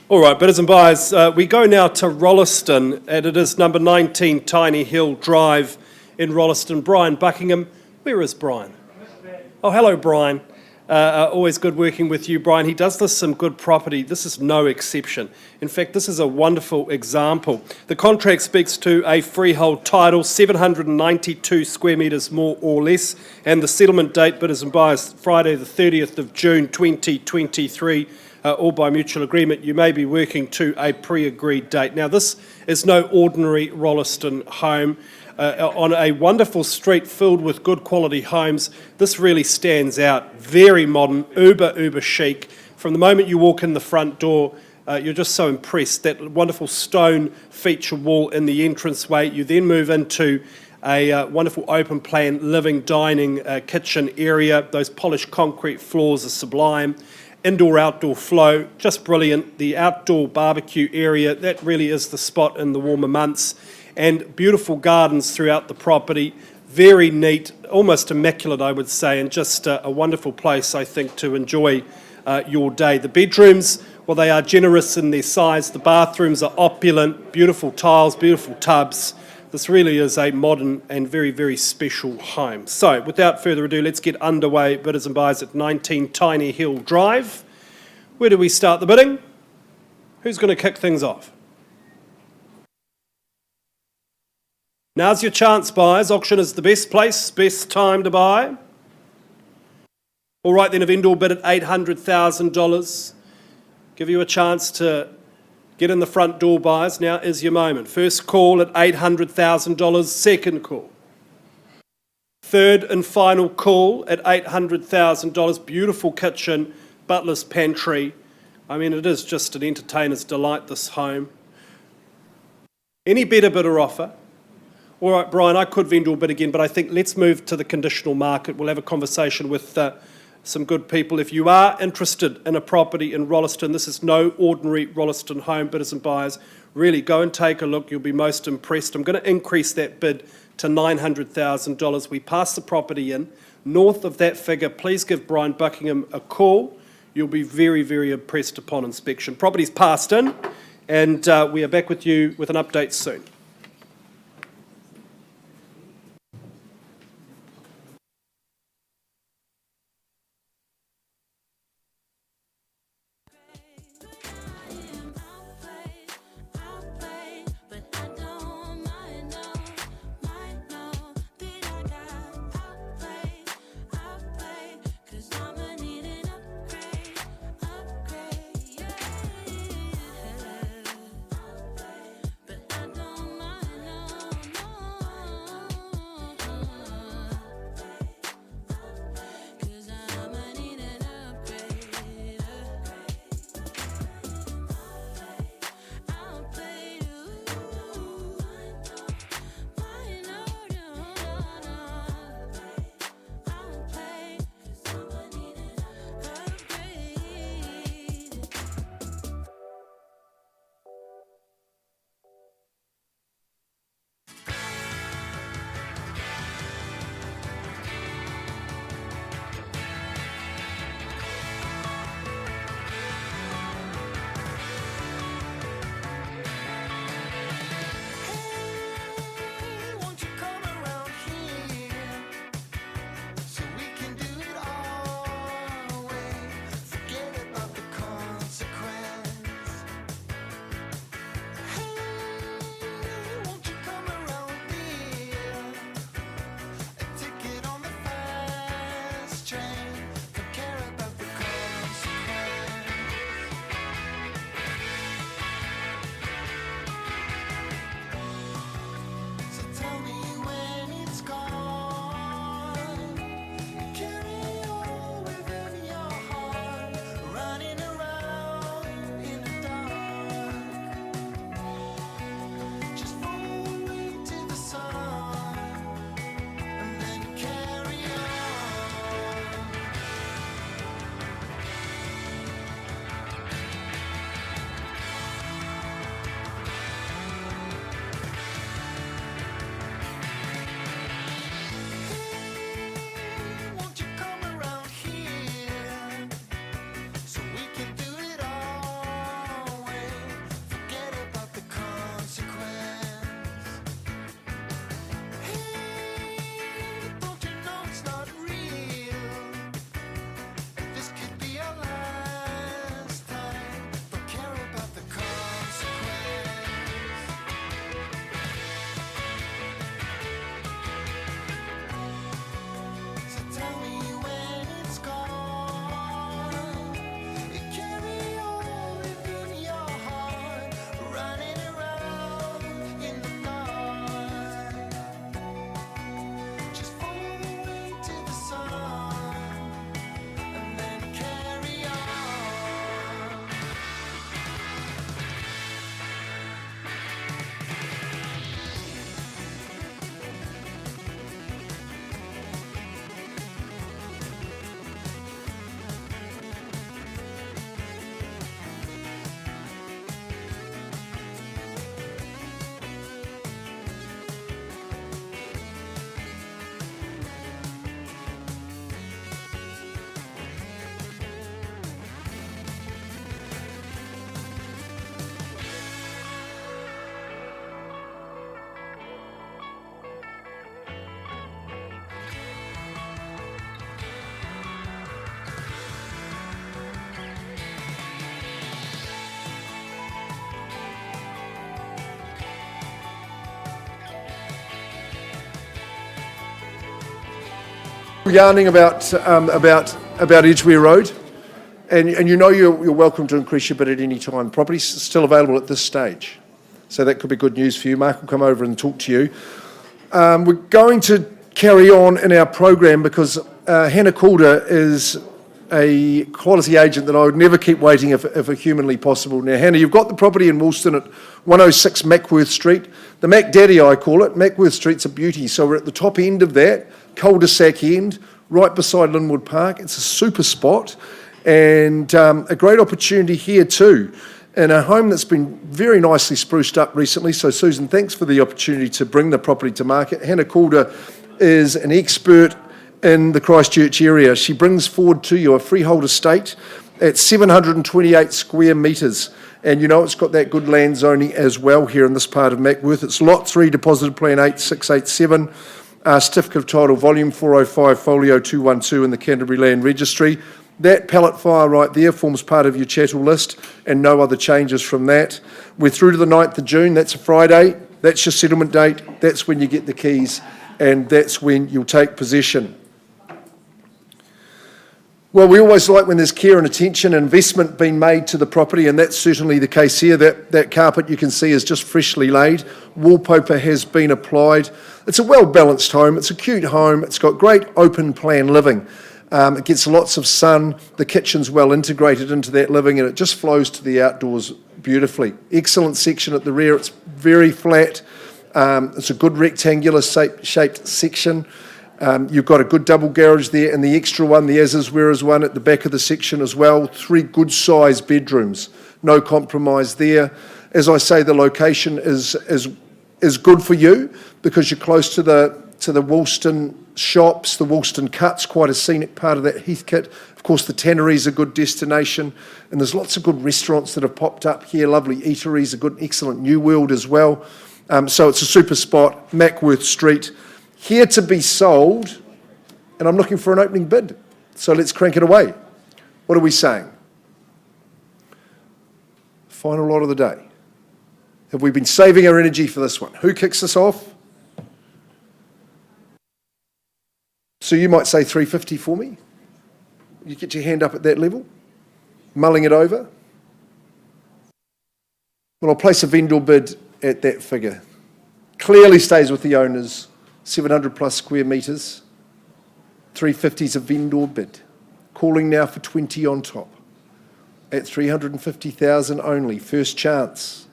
All right, bidders and buyers, we go now to Rolleston, and it is number 19 Tiny Hill Drive in Rolleston. Brian Buckingham, where is Brian? Oh, hello, Brian. Always good working with you, Brian. He does this some good property. This is no exception. In fact, this is a wonderful example. The contract speaks to a freehold title, 792 square metres more or less, and the settlement date, bidders and buyers, Friday the 30th of June 2023, all by mutual agreement. You may be working to a pre-agreed date. Now, this is no ordinary Rolleston home. On a wonderful street filled with good quality homes, this really stands out. Very modern, uber chic. From the moment you walk in the front door, you're just so impressed. That wonderful stone feature wall in the entranceway. You then move into a wonderful open plan living, dining, kitchen area. Those polished concrete floors are sublime. Indoor-outdoor flow, just brilliant. The outdoor barbecue area, that really is the spot in the warmer months. And beautiful gardens throughout the property, very neat, almost immaculate, I would say, and just a wonderful place, I think, to enjoy your day. The bedrooms, well, they are generous in their size. The bathrooms are opulent, beautiful tiles, beautiful tubs. This really is a modern and very special home. So, without further ado, let's get underway, bidders and buyers, at 19 Tiny Hill Drive. Where do we start the bidding? Who's going to kick things off? Now's your chance, buyers. Auction is the best place, best time to buy. All right, then, a vendor bid at $800,000. Give you a chance to get in the front door, buyers. Now is your moment. First call at $800,000. Second call. Third and final call at $800,000. Beautiful kitchen, butler's pantry. I mean, it is just an entertainer's delight, this home. Any better bidder offer? All right, Brian, I could vendor bid again, but I think let's move to the conditional market. We'll have a conversation with some good people. If you are interested in a property in Rolleston, this is no ordinary Rolleston home, bidders and buyers. Really, go and take a look. You'll be most impressed. I'm going to increase that bid to $900,000. We pass the property in. North of that figure, please give Brian Buckingham a call. You'll be very impressed upon inspection. Property's passed in, and we are back with you with an update soon. Yarning about Edgeware Road, and you know you're welcome to increase your bid at any time. Property's still available at this stage, so that could be good news for you. Mark will come over and talk to you. We're going to carry on in our program because Hannah Calder is a quality agent that I would never keep waiting if humanly possible. Now, Hannah, you've got the property in Woolston at 106 Mcworth Street. The Mac Daddy, I call it. Mcworth Street's a beauty. So we're at the top end of that, cul-de-sac end, right beside Linwood Park. It's a super spot and a great opportunity here too. In a home that's been very nicely spruced up recently. So, Susan, thanks for the opportunity to bring the property to market. Hannah Calder is an expert in the Christchurch area. She brings forward to you a freehold estate at 728 square metres. And you know it's got that good land zoning as well here in this part of Mcworth. It's Lot 3, Deposited Plan 8687, Certificate of Title, Volume 405, Folio 212 in the Canterbury Land Registry. That pallet fire right there forms part of your chattel list and no other changes from that. We're through to the 9th of June, that's a Friday. That's your settlement date. That's when you get the keys and that's when you'll take possession. Well, we always like when there's care and attention and investment being made to the property, and that's certainly the case here. That carpet you can see is just freshly laid. Wallpaper has been applied. It's a well-balanced home. It's a cute home. It's got great open plan living. It gets lots of sun. The kitchen's well integrated into that living, and it just flows to the outdoors beautifully. Excellent section at the rear. It's very flat. It's a good rectangular shaped section. You've got a good double garage there, and the extra one, the as-is whereas one at the back of the section as well. 3 good-sized bedrooms, no compromise there. As I say, the location is good for you because you're close to the Woolston shops. The Woolston Cut's quite a scenic part of that Heathcote. Of course, the Tannery's a good destination, and there's lots of good restaurants that have popped up here. Lovely eateries, a good, excellent New World as well. So it's a super spot, Mcworth Street. Here to be sold, and I'm looking for an opening bid. So let's crank it away. What are we saying? Final lot of the day. Have we been saving our energy for this one? Who kicks this off? So you might say 350 for me. You get your hand up at that level, mulling it over. Well, I'll place a vendor bid at that figure. Clearly stays with the owners. 700 plus square metres, 350 is a vendor bid. Calling now for 20 on top. At 350,000 only, first chance.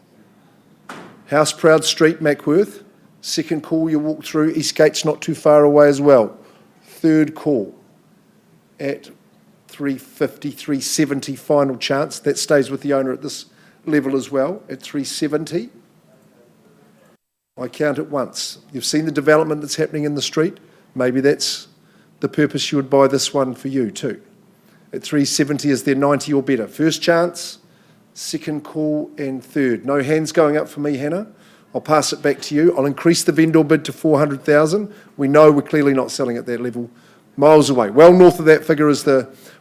House Proud Street, Mcworth. Second call you walk through, Eastgate's not too far away as well. Third call at 350, 370, final chance. That stays with the owner at this level as well, at 370. I count it once. You've seen the development that's happening in the street. Maybe that's the purpose you would buy this one for you too. At 370 is there 90 or better. First chance, second call and third. No hands going up for me, Hannah. I'll pass it back to you. I'll increase the vendor bid to 400,000. We know we're clearly not selling at that level. Miles away. Well north of that figure is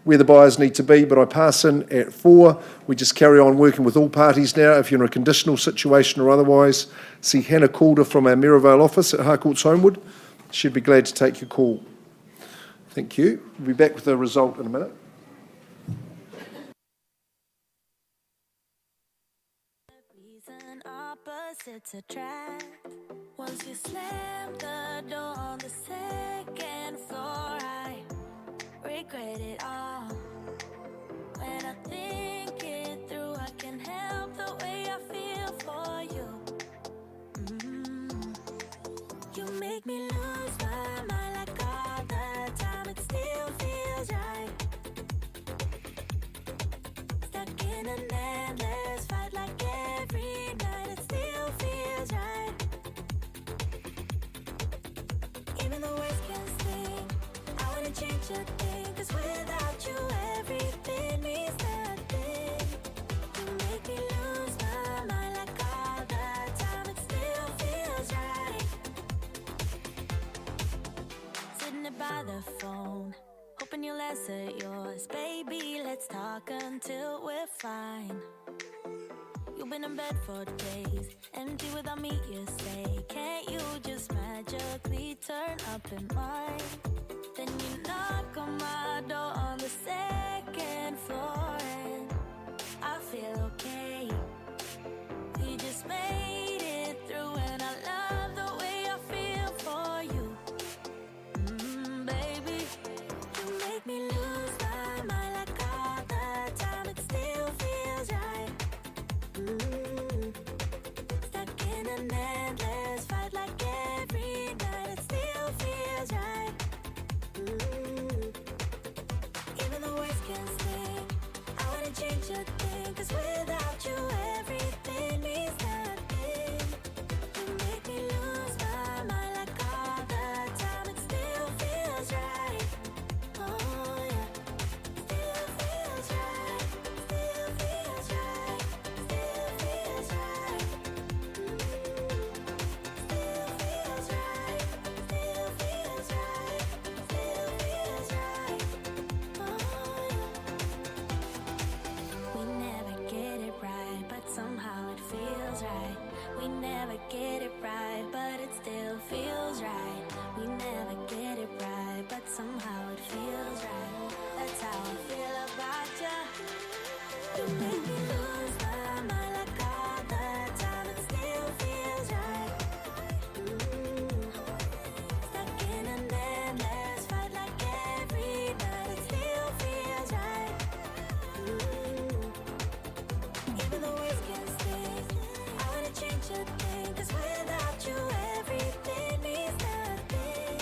where the buyers need to be, but I pass in at 4. We just carry on working with all parties now. If you're in a conditional situation or otherwise, see Hannah Calder from our Maryvale office at Harcourts Holmwood. She'd be glad to take your call. Thank you. We'll be back with the result in a minute. Reason opposites attract. Once you slam the door on the second floor, I regret it all. When I think it through, I can help the way I feel for you. You make me lose my mind like all the time. It still feels right. Stuck in an endless fight like every night. It still feels right. Even the words can sting. I wouldn't change a thing, 'cause without you everything means nothing. You make me lose my mind like all the time. It still feels right. Sitting there by the phone, hoping you'll answer yours. Baby, let's talk until we're fine. You've been in bed for days, empty without me, you say. Can't you just magically turn up in mine? Then you feels right. We never get it right, but it still feels right. We never get it right, but somehow it feels right. That's how I feel about you. You make me lose my mind like all the time. It still feels right. Stuck in an endless fight like every night. It still feels right. Even the words can stay. I wanna change a thing, 'cause without you everything means nothing.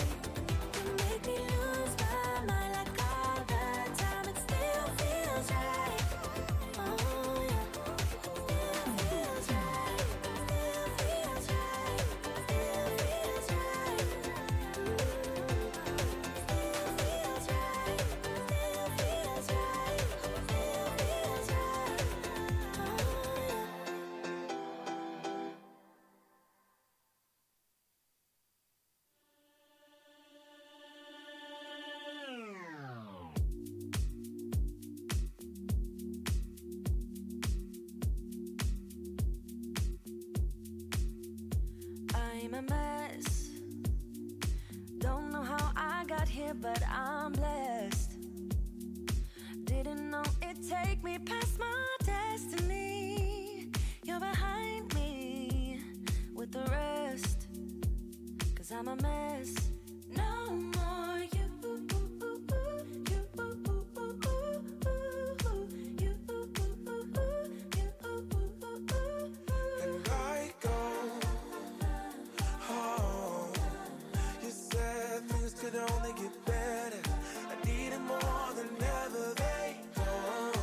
You make me lose my mind like all the time. It still feels right. Oh yeah. Still feels right. Still feels right. Still feels right. Still feels right. Still feels right. Still feels right. Oh yeah. I'm a mess. Don't know how I got here, but I'm blessed. Didn't know it'd take me past my destiny. You're behind me with the rest, 'cause I'm a mess. No more you. And I go home. You said things could only get better. I needed more than ever. They don't.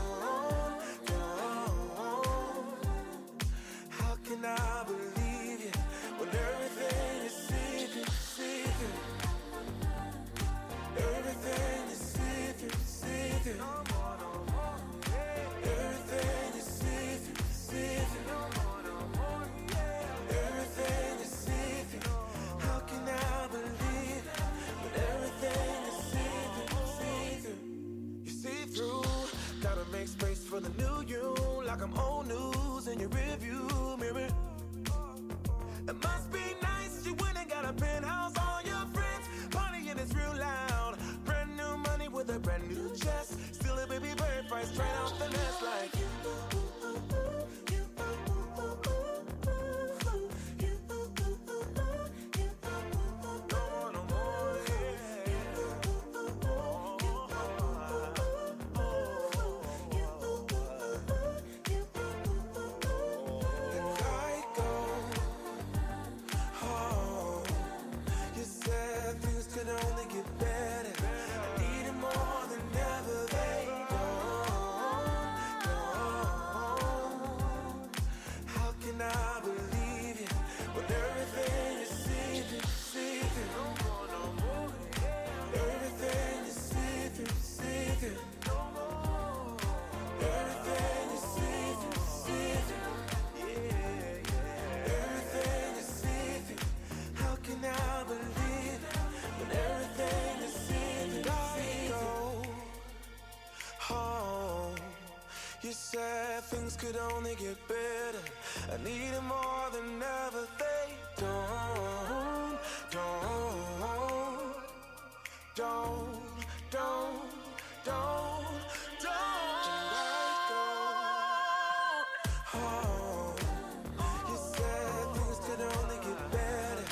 How can I believe you when everything is secret, secret? Everything is secret, secret. Everything is secret, secret. Everything is secret. How can I believe it when everything is secret, secret? You see through, gotta make space for the new you, like I'm old news in your rearview mirror. It must be nice, you went and got a penthouse, all your friends partying is real loud. Brand new money with a brand new chest, still a baby bird price straight off the nest like you. No more, And I go home. You said things could only get better. I needed more than ever. They don't. How can I believe you when everything is secret, secret? Everything is secret, secret. Everything is secret, secret. Everything is secret. How can I believe it when everything is secret? I go home. You said things could only get better. I need it more than ever. They don't. I go home. You said things could only get better.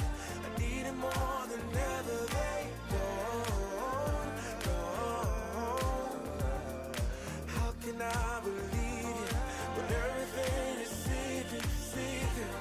I need it more than ever. They don't. How can I believe you when everything is secret, secret?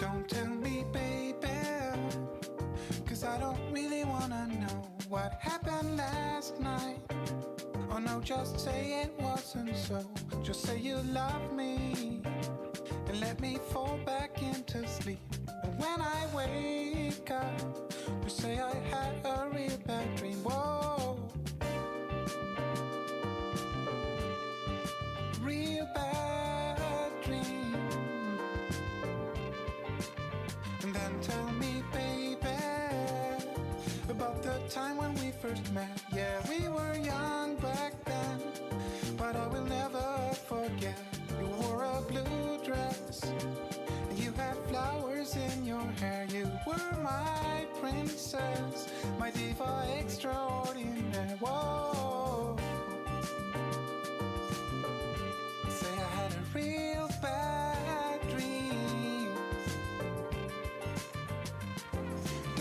Don't tell me, baby, 'cause I don't really wanna know what happened last night. Oh no, just say it wasn't so. Just say you love me and let me fall back into sleep. And when I wake up, you say I had a real bad dream. Whoa, real bad dream. And then tell me, baby, about the time when we first met. Yeah, we were young back then, but I will never forget. You wore a blue dress and you had flowers in your hair. You were my princess, my diva extraordinaire. Whoa, say I had a real bad dream.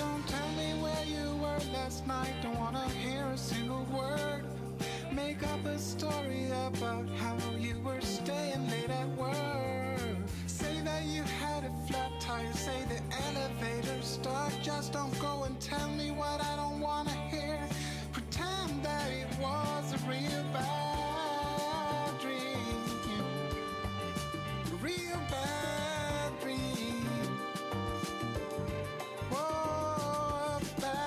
Don't tell me where you were last night. Don't wanna hear a single word. Make up a story about how you were staying late at work. Say that you had a flat tire. Say the elevator stuck. Just don't go and tell me what I don't wanna hear. Pretend that it was a real bad dream. A real bad dream. Oh, a bad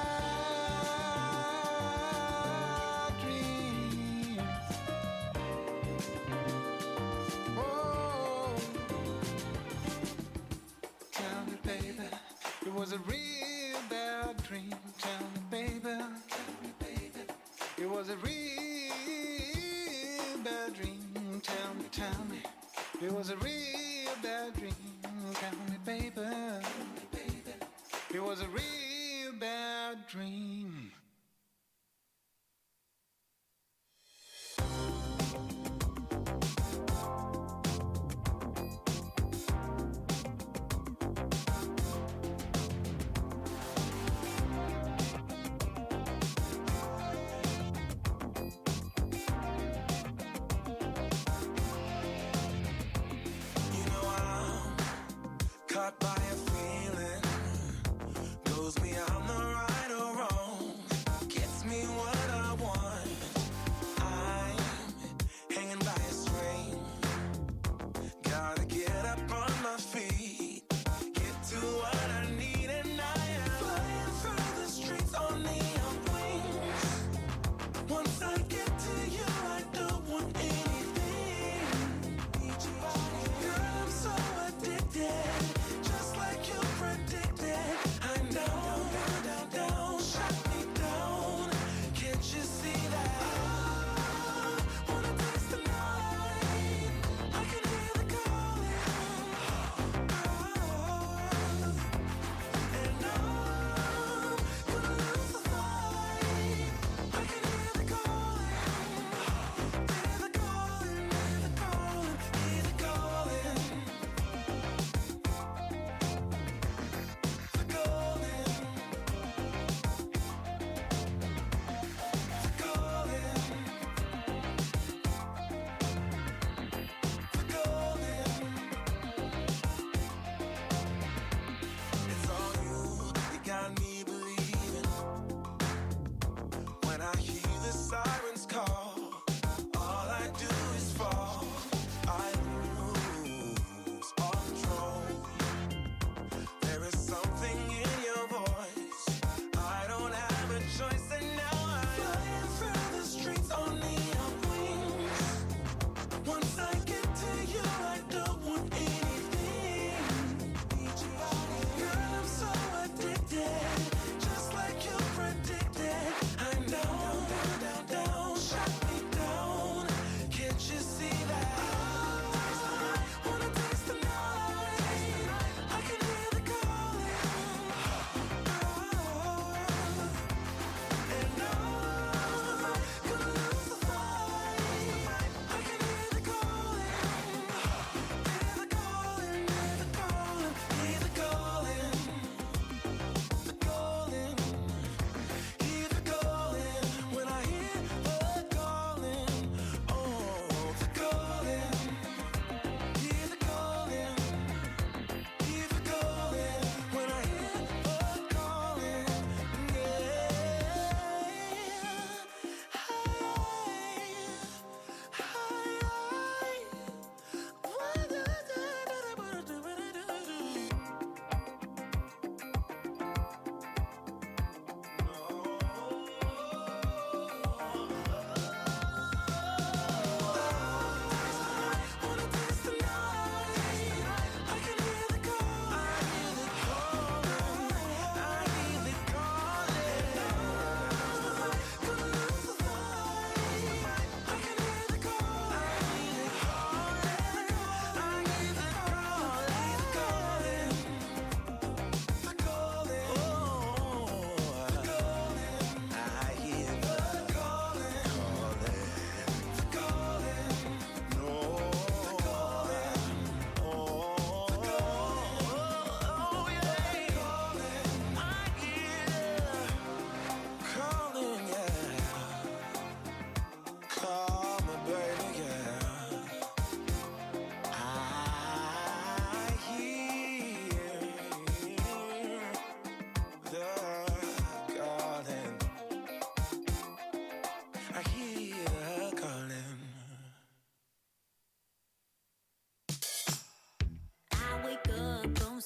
dream. Oh, tell me, baby, it was a real bad dream. Tell me, baby, it was a real bad dream. Tell me, it was a real bad dream. Tell me, baby, it was a real bad dream. You know I'm caught by a feeling, knows me I'm the right or wrong.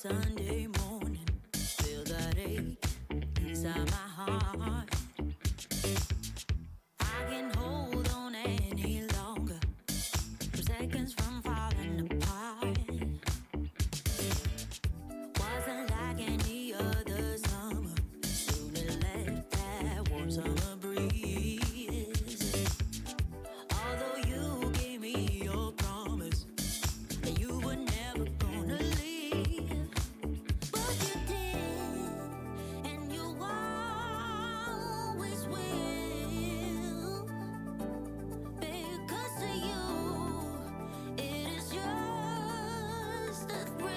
Sunday morning, feel that ache inside my heart. I can't hold on any longer. I'm seconds from falling apart. Wasn't like any other summer. Soon it left that warm summer breeze. Although you gave me your promise that you were never gonna leave, but you did, and you always will. Because to you, it is just a thrill.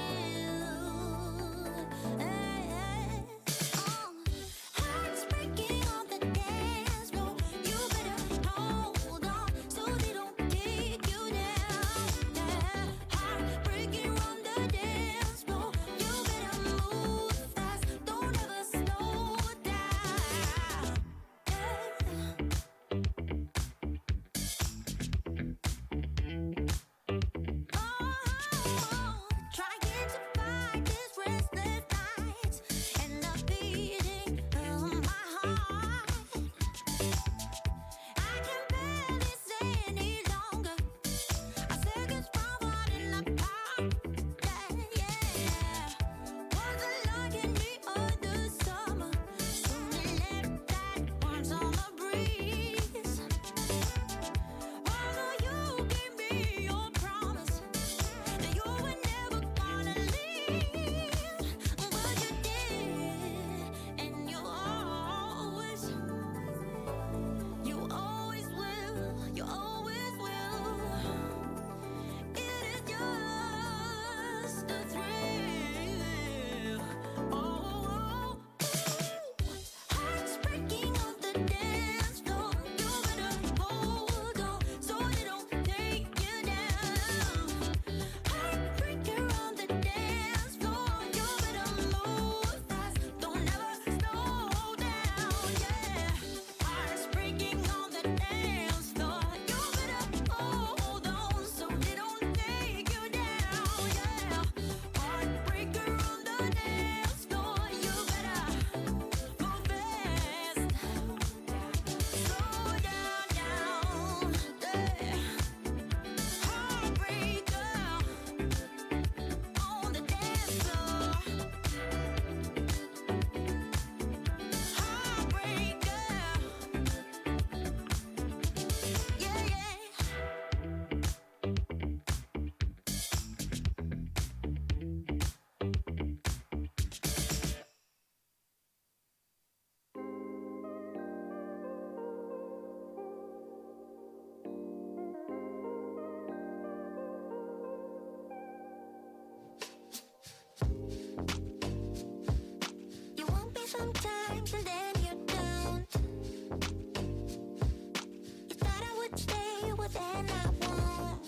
Hearts breaking on the dance floor. You better hold on so they don't take you down. Heart breaking on the dance floor. You better move fast. Don't ever slow down. Trying to fight this restless nights and the beating of my heart. I can barely stay any longer. Our seconds from falling apart. Wasn't like any other summer. Soon it left that warm summer breeze. Although you gave me your promise that you were never gonna leave, but you did, and you always will, you always will. It is just a thrill. Hearts breaking on the dance floor. You better hold on so they don't take you down. Heartbreaker on the dance floor. You better move fast. Don't ever slow down. Hearts breaking on the dance floor. You better hold on so they don't take you down. Heartbreaker on the dance floor. You better move fast. Slow down, Heartbreaker on the dance floor. Heartbreaker. Yeah. You want me sometimes and then you don't. You thought I would stay, well then I won't.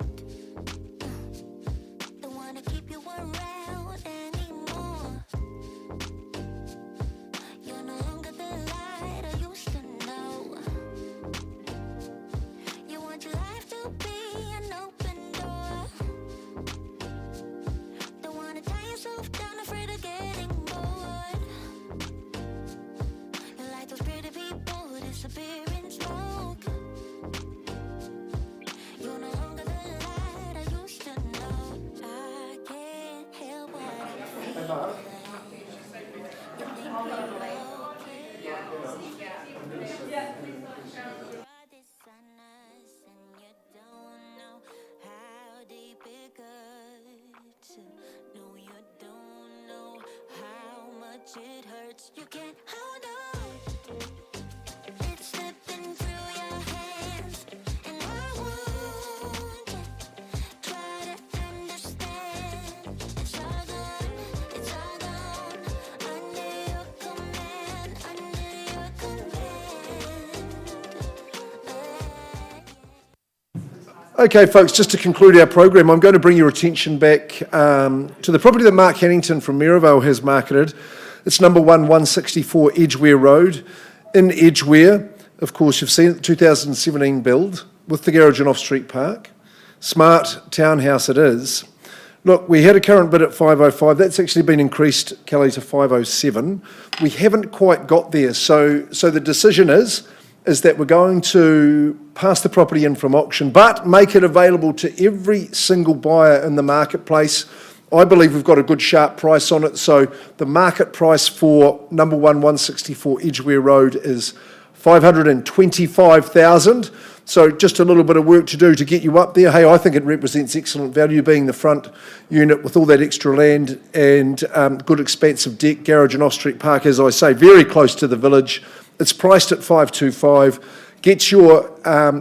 Don't wanna keep you around anymore. You're no longer the light I used to know. You want your life to be an open door. Don't wanna tie yourself down, afraid of getting bored. You're like those pretty people who disappear in smoke. You're no longer the light I used to know. I can't help what I'm feeling. You think we're okay. This on us and you don't know how deep it cuts. No, you don't know how much it hurts. You can't hold on. It's slipping through your hands, and I won't try to understand. It's all gone, under your command, under your command. Okay, folks, just to conclude our program, I'm going to bring your attention back to the property that Mark Hannington from Maryvale has marketed. It's number 164 Edgeware Road in Edgeware. Of course, you've seen it, the 2017 build with the garage and off-street park. Smart townhouse it is. Look, we had a current bid at 505. That's actually been increased, Kelly, to 507. We haven't quite got there. So the decision is that we're going to pass the property in from auction, but make it available to every single buyer in the marketplace. I believe we've got a good sharp price on it. So the market price for number 164 Edgeware Road is 525,000. So just a little bit of work to do to get you up there. Hey, I think it represents excellent value, being the front unit with all that extra land and good expansive deck, garage and off-street park, as I say, very close to the village. It's priced at 525. Get your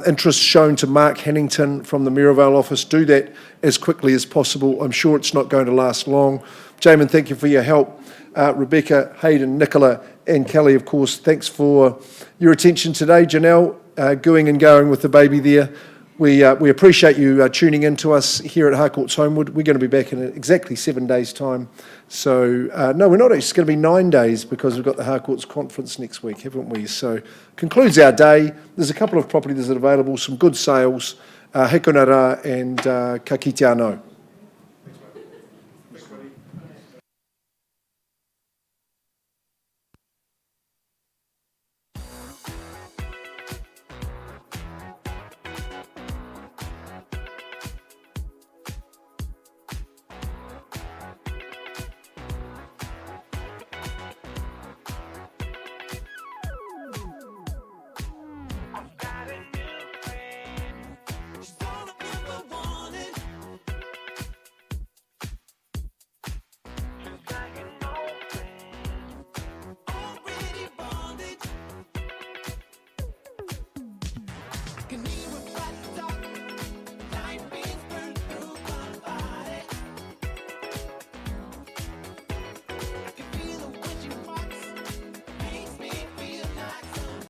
interest shown to Mark Hannington from the Maryvale office. Do that as quickly as possible. I'm sure it's not going to last long. Jamin, thank you for your help. Rebecca, Hayden, Nicola and Kelly, of course, thanks for your attention today. Janelle, gooing and going with the baby there. We appreciate you tuning in to us here at Harcourt's Holmwood. We're going to be back in exactly 7 days' time. So, no, we're not. It's going to be 9 days because we've got the Harcourt's conference next week, haven't we? So, concludes our day. There's a couple of properties that are available, some good sales, Hekonara and Ka kite anō.